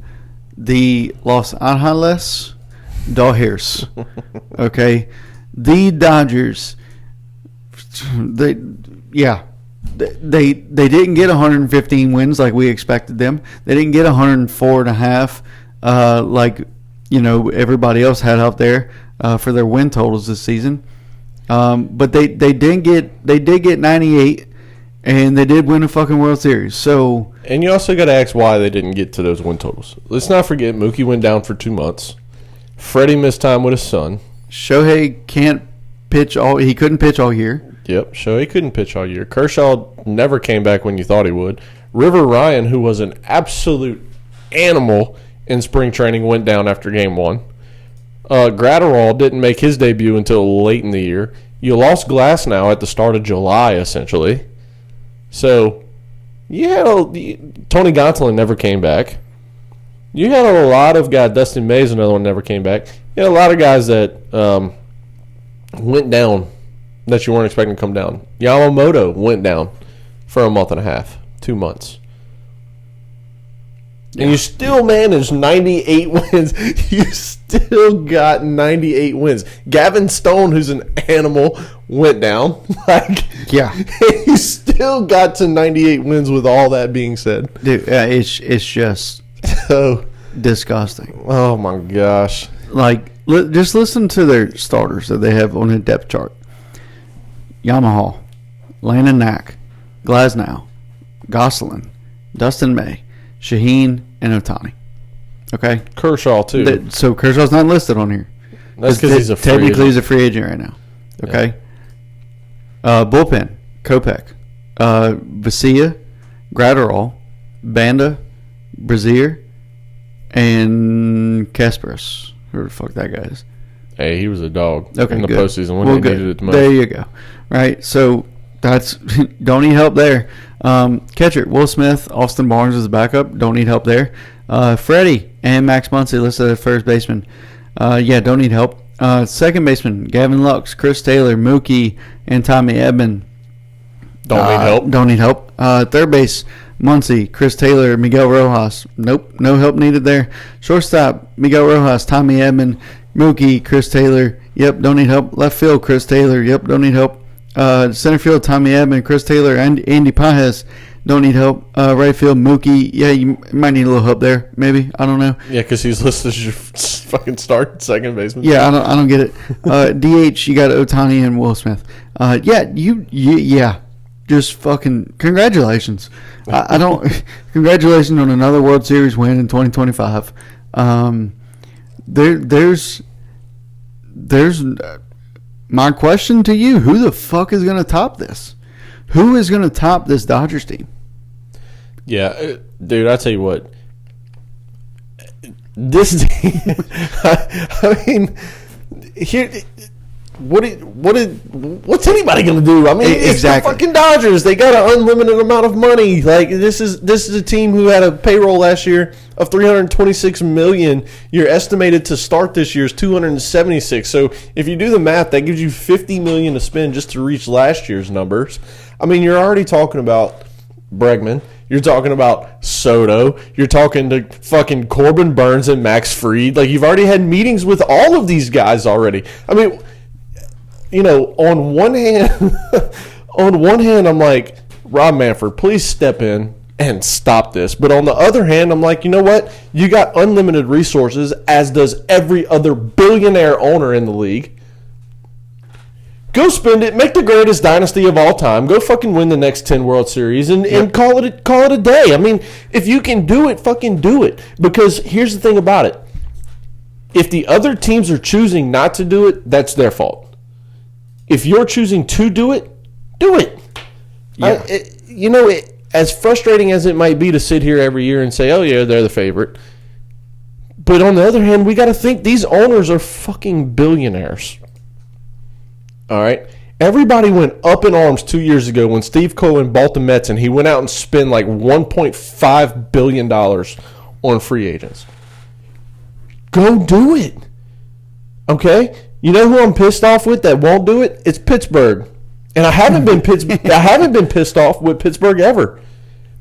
The Los Angeles Dodgers. Okay. The Dodgers. They didn't get 115 wins like we expected them. They didn't get 104.5 like everybody else had out there for their win totals this season. But they did get 98. And they did win a fucking World Series. So, and you also got to ask why they didn't get to those win totals. Let's not forget Mookie went down for 2 months. Freddie missed time with his son. Shohei can't pitch he couldn't pitch all year. Yep, Shohei couldn't pitch all year. Kershaw never came back when you thought he would. River Ryan, who was an absolute animal in spring training, went down after game 1. Gratterall didn't make his debut until late in the year. You lost Glasnow at the start of July, essentially. So, Tony Gonsolin never came back. You had a lot of guys. Dustin May's another one never came back. You had a lot of guys that went down that you weren't expecting to come down. Yamamoto went down for a month and a half, 2 months. And you still managed 98 wins. You still got 98 wins. Gavin Stone, who's an animal, went down. You still got to 98 wins with all that being said. Dude, it's just so disgusting. Oh, my gosh. Just listen to their starters that they have on the depth chart. Yamaha, Landon Knack, Glasnow, Gosselin, Dustin May, Shaheen, and Ohtani. Okay? Kershaw, too. So Kershaw's not listed on here. That's because he's a free technically agent. He's a free agent right now. Okay? Yeah. Bullpen, Kopech, Vesia, Gratterall, Banda, Brazier, and Kasparas. Who the fuck that guy is. Hey, he was a dog in the good. postseason when they needed it the most. There you go. Right? So that's don't need help there. Catcher, Will Smith, Austin Barnes is a backup. Don't need help there. Freddie and Max Muncy listed as first baseman. Don't need help. Second baseman, Gavin Lux, Chris Taylor, Mookie, and Tommy Edman. Don't need help. Don't need help. Third base, Muncy, Chris Taylor, Miguel Rojas. Nope, no help needed there. Shortstop, Miguel Rojas, Tommy Edman, Mookie, Chris Taylor. Yep, don't need help. Left field, Chris Taylor. Yep, don't need help. Center field, Tommy Edman, Chris Taylor, and Andy Pajes. Don't need help. Right field, Mookie. Yeah, you might need a little help there. Maybe, I don't know. Yeah, because he's listed as your fucking start second baseman. Yeah, I don't get it. DH, you got Ohtani and Will Smith. Yeah. Just fucking congratulations. I don't. Congratulations on another World Series win in 2025. There's my question to you: who the fuck is going to top this? Who is going to top this Dodgers team? Yeah, dude, I tell you what. This team, I mean, here. What's anybody gonna do? I mean, it's the fucking Dodgers. They got an unlimited amount of money. Like this is a team who had a payroll last year of $326 million. You're estimated to start this year's $276. So if you do the math, that gives you $50 million to spend just to reach last year's numbers. I mean, you're already talking about Bregman. You're talking about Soto. You're talking to fucking Corbin Burns and Max Fried. Like you've already had meetings with all of these guys already. I mean. You know, on one hand, I'm like, Rob Manfred, please step in and stop this. But on the other hand, I'm like, you know what? You got unlimited resources, as does every other billionaire owner in the league. Go spend it. Make the greatest dynasty of all time. Go fucking win the next 10 World Series and call it a day. I mean, if you can do it, fucking do it. Because here's the thing about it. If the other teams are choosing not to do it, that's their fault. If you're choosing to do it, do it. Yeah. As frustrating as it might be to sit here every year and say, oh, yeah, they're the favorite. But on the other hand, we got to think these owners are fucking billionaires. All right? Everybody went up in arms 2 years ago when Steve Cohen bought the Mets and he went out and spent like $1.5 billion on free agents. Go do it. Okay? You know who I'm pissed off with that won't do it? It's Pittsburgh. And I haven't been pissed off with Pittsburgh ever.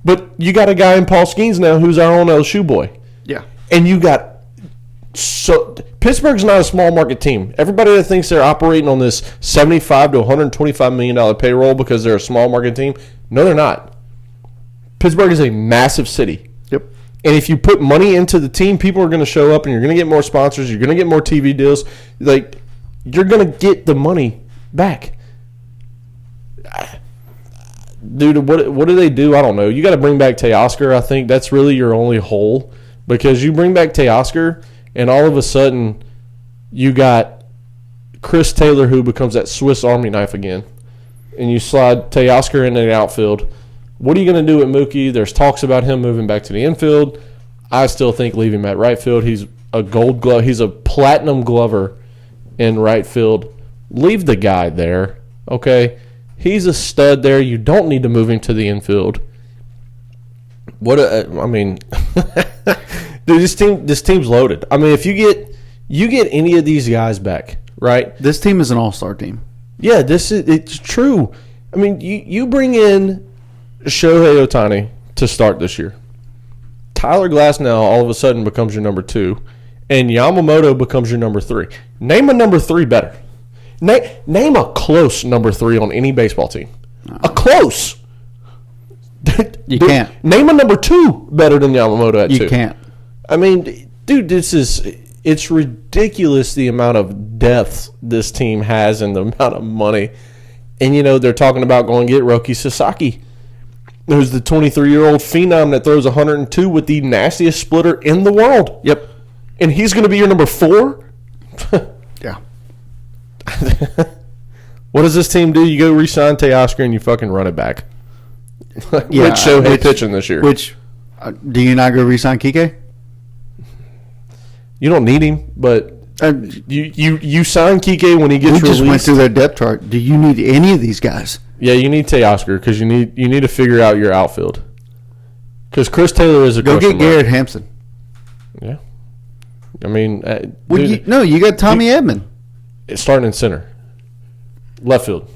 But you got a guy in Paul Skeens now who's our own LSU boy. Yeah. And you got Pittsburgh's not a small market team. Everybody that thinks they're operating on this $75 to $125 million payroll because they're a small market team, no, they're not. Pittsburgh is a massive city. Yep. And if you put money into the team, people are going to show up and you're going to get more sponsors, you're going to get more TV deals. Like, you're going to get the money back. Dude, what do they do? I don't know. You got to bring back Teoscar. I think that's really your only hole, because you bring back Teoscar and all of a sudden you got Chris Taylor, who becomes that Swiss Army knife again, and you slide Teoscar into the outfield. What are you going to do with Mookie? There's talks about him moving back to the infield. I still think leave him at right field. He's a gold glove. He's a platinum glover in right field. Leave the guy there, okay? He's a stud there. You don't need to move him to the infield. Dude, this team's loaded. I mean, if you get any of these guys back, right? This team is an all-star team. Yeah, it's true. I mean, you bring in Shohei Ohtani to start this year. Tyler Glasnow all of a sudden becomes your number 2, and Yamamoto becomes your number 3. Name a number 3 better. Name a close number 3 on any baseball team. A close. You can't. Name a number 2 better than Yamamoto at 2. You can't. I mean, dude, it's ridiculous the amount of depth this team has and the amount of money. And, they're talking about going to get Roki Sasaki, who's the 23-year-old phenom that throws 102 with the nastiest splitter in the world. Yep. And he's going to be your number 4? Yeah. What does this team do? You go re-sign Teoscar and you fucking run it back. Yeah, Which Shohei pitching this year? Do you not go re-sign Kike? You don't need him, but you sign Kike when he gets released. We just went through their depth chart. Do you need any of these guys? Yeah, you need Teoscar because you need to figure out your outfield. Because Chris Taylor is a go get Garrett Hampson. Yeah, I mean, you got Tommy Edman. It's starting in center, left field.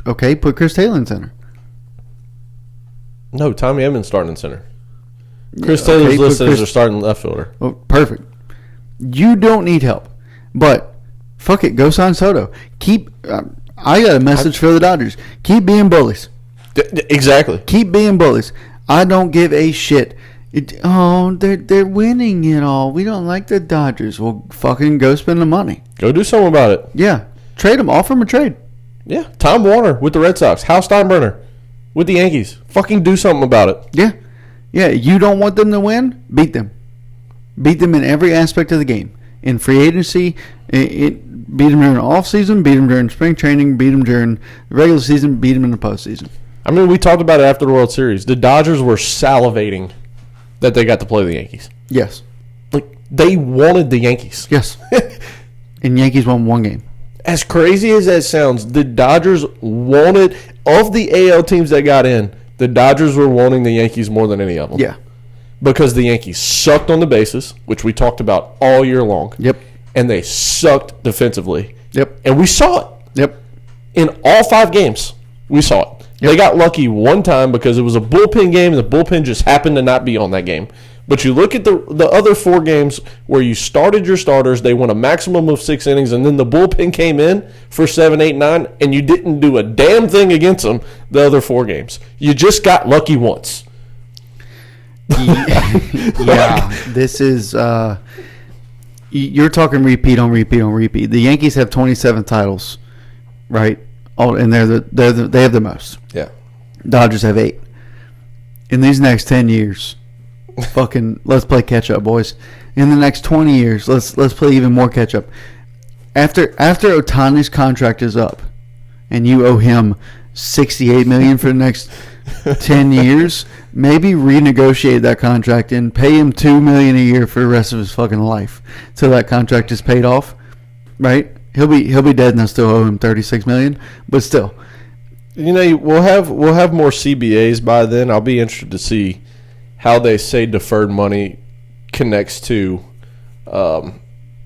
Okay, put Chris Taylor in center. No, Tommy Edman's starting in center. Chris Taylor's listed as a starting left fielder. Oh, perfect. You don't need help, but fuck it, go sign Soto. I got a message for the Dodgers. Keep being bullies. Exactly. Keep being bullies. I don't give a shit. They're winning it all. We don't like the Dodgers. Well, fucking go spend the money. Go do something about it. Yeah. Trade them. Offer them a trade. Yeah. Tom Warner with the Red Sox. Hal Steinbrenner with the Yankees. Fucking do something about it. Yeah. Yeah. You don't want them to win? Beat them. Beat them in every aspect of the game. In free agency, beat them during the offseason, beat them during spring training, beat them during the regular season, beat them in the postseason. I mean, we talked about it after the World Series. The Dodgers were salivating that they got to play the Yankees. Yes. Like, they wanted the Yankees. Yes. And Yankees won one game. As crazy as that sounds, the Dodgers wanted, of the AL teams that got in, the Dodgers were wanting the Yankees more than any of them. Yeah. Because the Yankees sucked on the bases, which we talked about all year long. Yep. And they sucked defensively. Yep. And we saw it. Yep. In all 5 games, we saw it. Yep. They got lucky one time because it was a bullpen game, and the bullpen just happened to not be on that game. But you look at the other 4 games where you started your starters, they won a maximum of 6 innings, and then the bullpen came in for 7, 8, 9, and you didn't do a damn thing against them the other 4 games. You just got lucky once. Yeah, this is you're talking repeat on repeat on repeat. The Yankees have 27 titles, right? And they have the most. Yeah. Dodgers have 8. In these next 10 years, fucking let's play catch up, boys. In the next 20 years, let's play even more catch up. After Ohtani's contract is up, and you owe him $68 million for the next 10 years, maybe renegotiate that contract and pay him $2 million a year for the rest of his fucking life till that contract is paid off, right? He'll be dead and I still owe him $36 million, but still. You know, we'll have more CBAs by then. I'll be interested to see how they say deferred money connects to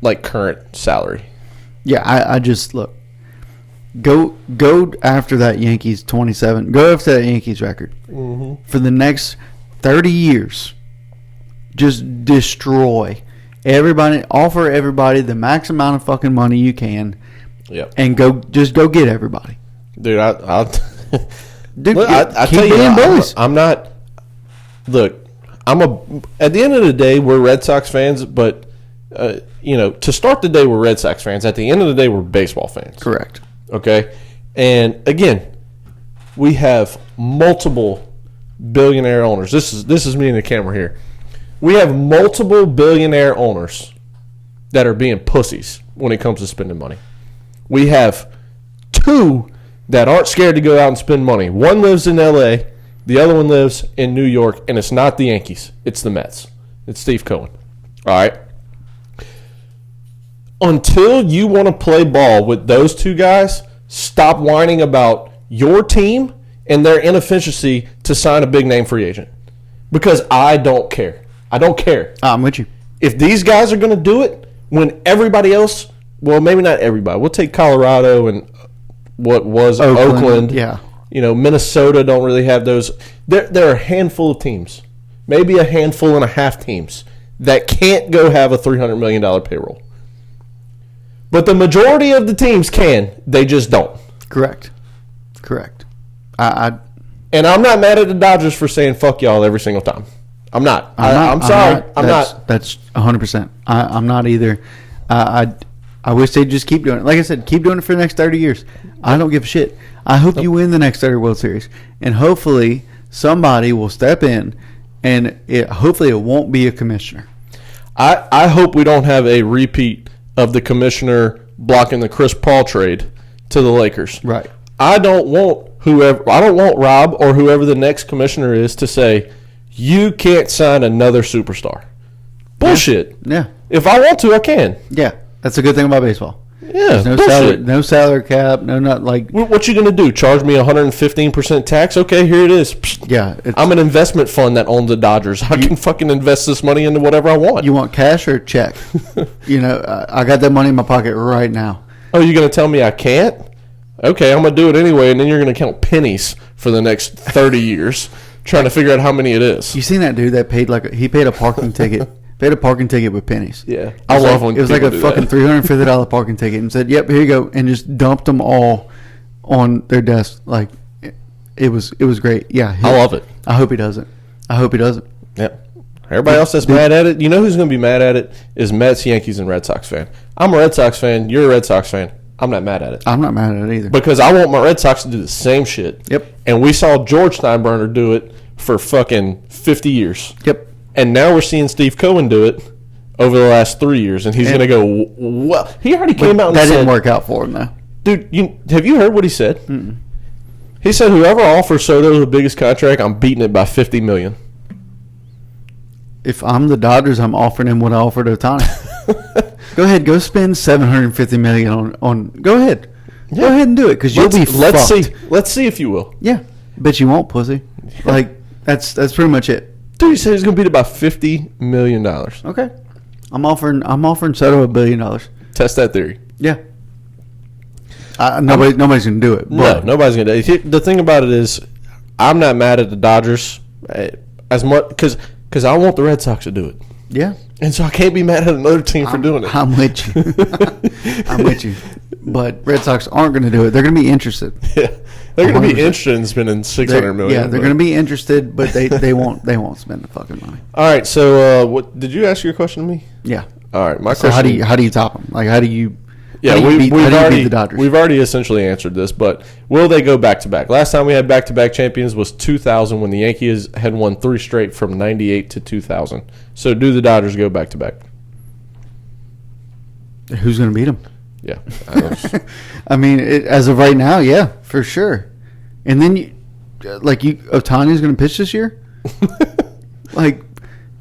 like current salary. Yeah, I just look. Go after that Yankees 27. Go after that Yankees record. Mm-hmm. For the next 30 years. Just destroy everybody. Offer everybody the max amount of fucking money you can. Yep. And go get everybody. Dude, I'll Dude, look, I tell you, I'm not. Look, at the end of the day, we're Red Sox fans, but to start the day, we're Red Sox fans. At the end of the day, we're baseball fans. Correct. Okay, and again, we have multiple billionaire owners. This is me and the camera here. We have multiple billionaire owners that are being pussies when it comes to spending money. We have 2 that aren't scared to go out and spend money. One lives in L.A., the other one lives in New York, and it's not the Yankees. It's the Mets. It's Steve Cohen. All right? Until you want to play ball with those 2 guys, stop whining about your team and their inefficiency to sign a big-name free agent. Because I don't care. I don't care. I'm with you. If these guys are going to do it when everybody else, well, maybe not everybody. We'll take Colorado and what was Oakland. Yeah. Minnesota don't really have those. There are a handful of teams, maybe a handful and a half teams, that can't go have a $300 million payroll. But the majority of the teams can. They just don't. Correct. And I'm not mad at the Dodgers for saying fuck y'all every single time. I'm not. I'm sorry. I'm not. That's 100%. I'm not either. I wish they'd just keep doing it. Like I said, keep doing it for the next 30 years. I don't give a shit. I hope you win the next 30 World Series. And hopefully somebody will step in and hopefully it won't be a commissioner. I hope we don't have a repeat of the commissioner blocking the Chris Paul trade to the Lakers. Right. I don't want Rob or whoever the next commissioner is to say, you can't sign another superstar. Bullshit. Yeah. If I want to, I can. Yeah. That's a good thing about baseball. Yeah. No salary cap. No, not like. What you gonna do? Charge me 115% tax? Okay, here it is. Yeah. I'm an investment fund that owns the Dodgers. I can fucking invest this money into whatever I want. You want cash or check? I got that money in my pocket right now. Oh, you're gonna tell me I can't? Okay, I'm gonna do it anyway, and then you're gonna count pennies for the next 30 years, trying to figure out how many it is. You seen that dude that paid he paid a parking ticket. Paid a parking ticket with pennies. Yeah, I love when it was like a fucking $350 parking ticket, and said, "Yep, here you go," and just dumped them all on their desk. Like, It was great. Yeah, I love it. I hope he doesn't. Yeah. Everybody else that's mad at it, you know who's going to be mad at it is Mets, Yankees, and Red Sox fan. I'm a Red Sox fan. You're a Red Sox fan. I'm not mad at it. I'm not mad at it either. Because I want my Red Sox to do the same shit. Yep. And we saw George Steinbrenner do it for fucking 50 years. Yep. And now we're seeing Steve Cohen do it over the last 3 years. And he's going to go, well, he already came out and that said. That didn't work out for him, though. Dude, have you heard what he said? Mm-mm. He said, whoever offers Soto the biggest contract, I'm beating it by $50 million. If I'm the Dodgers, I'm offering him what I offered Ohtani. Go ahead, go spend $750 million on. Go ahead, go ahead and do it because you'll be let's fucked. Let's see if you will. Yeah, bet you won't, pussy. Like that's pretty much it. Dude, he said he's gonna beat it by $50 million. Okay, I'm offering Soto $1 billion. Test that theory. Yeah. Nobody's gonna do it. But No, nobody's gonna do it. The thing about it is, I'm not mad at the Dodgers as much because I want the Red Sox to do it. Yeah. And so I can't be mad at another team for doing it. I'm with you. I'm with you. But Red Sox aren't going to do it. They're going to be interested. Yeah, they're going to be interested in spending $600 million. Yeah, they're going to be interested, but they won't spend the fucking money. All right. So, what did you ask your question to me? Yeah. All right. My so question. how do you top them? Like how do you? Yeah, we've already beat the Dodgers. We've already essentially answered this, but will they go back to back? Last time we had back to back champions was 2000 when the Yankees had won 3 straight from 98 to 2000. So do the Dodgers go back to back? Who's going to beat them? Yeah, I mean, as of right now, yeah, for sure. And then Ohtani's going to pitch this year. Like,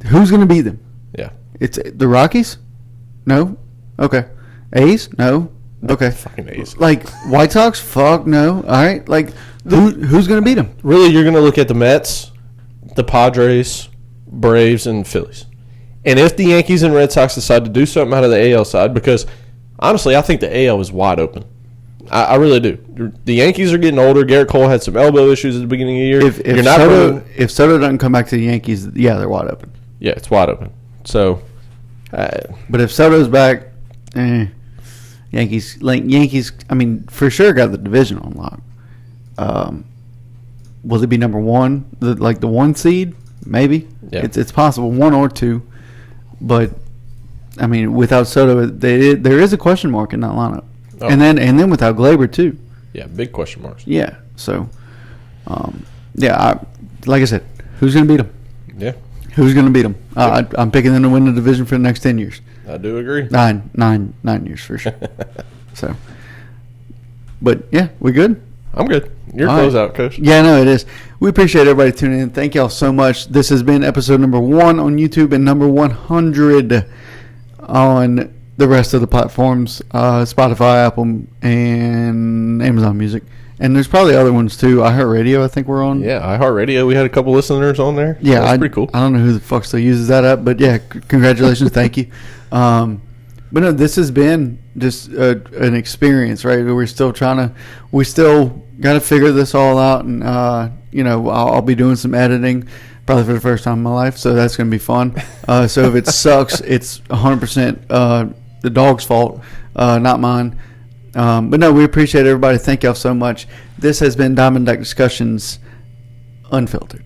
who's going to beat them? Yeah, it's the Rockies. No, okay. A's? No. Okay. Fucking A's. Like White Sox? Fuck no. All right. Like who's going to beat them? Really, you're going to look at the Mets, the Padres, Braves, and Phillies. And if the Yankees and Red Sox decide to do something out of the AL side, because honestly, I think the AL is wide open. I really do. The Yankees are getting older. Garrett Cole had some elbow issues at the beginning of the year. If Soto doesn't come back to the Yankees, yeah, they're wide open. Yeah, it's wide open. So, but if Soto's back, Yankees, I mean, for sure got the division on lock. Will it be number one, the 1 seed? Maybe. Yeah. It's possible, 1 or 2. But, I mean, without Soto, there is a question mark in that lineup. Oh. And then without Glaber, too. Yeah, big question marks. Yeah, so, like I said, who's going to beat them? Yeah. Who's going to beat them? I'm picking them to win the division for the next 10 years. I do agree. 9 years for sure. So, but yeah, we good? I'm good. Your closeout, Coach. Yeah, no, it is. We appreciate everybody tuning in. Thank y'all so much. This has been episode number 1 on YouTube and number 100 on the rest of the platforms, Spotify, Apple, and Amazon Music. And there's probably other ones too. iHeartRadio, I think we're on. Yeah, iHeartRadio. We had a couple listeners on there. Yeah, that's pretty cool. I don't know who the fuck still uses that app, but yeah, congratulations, thank you. But no, this has been just an experience, right? We still got to figure this all out, and I'll be doing some editing probably for the first time in my life, so that's going to be fun. So if it sucks, it's 100% the dog's fault, not mine. But no, we appreciate everybody. Thank y'all so much. This has been Diamond Deck Discussions Unfiltered.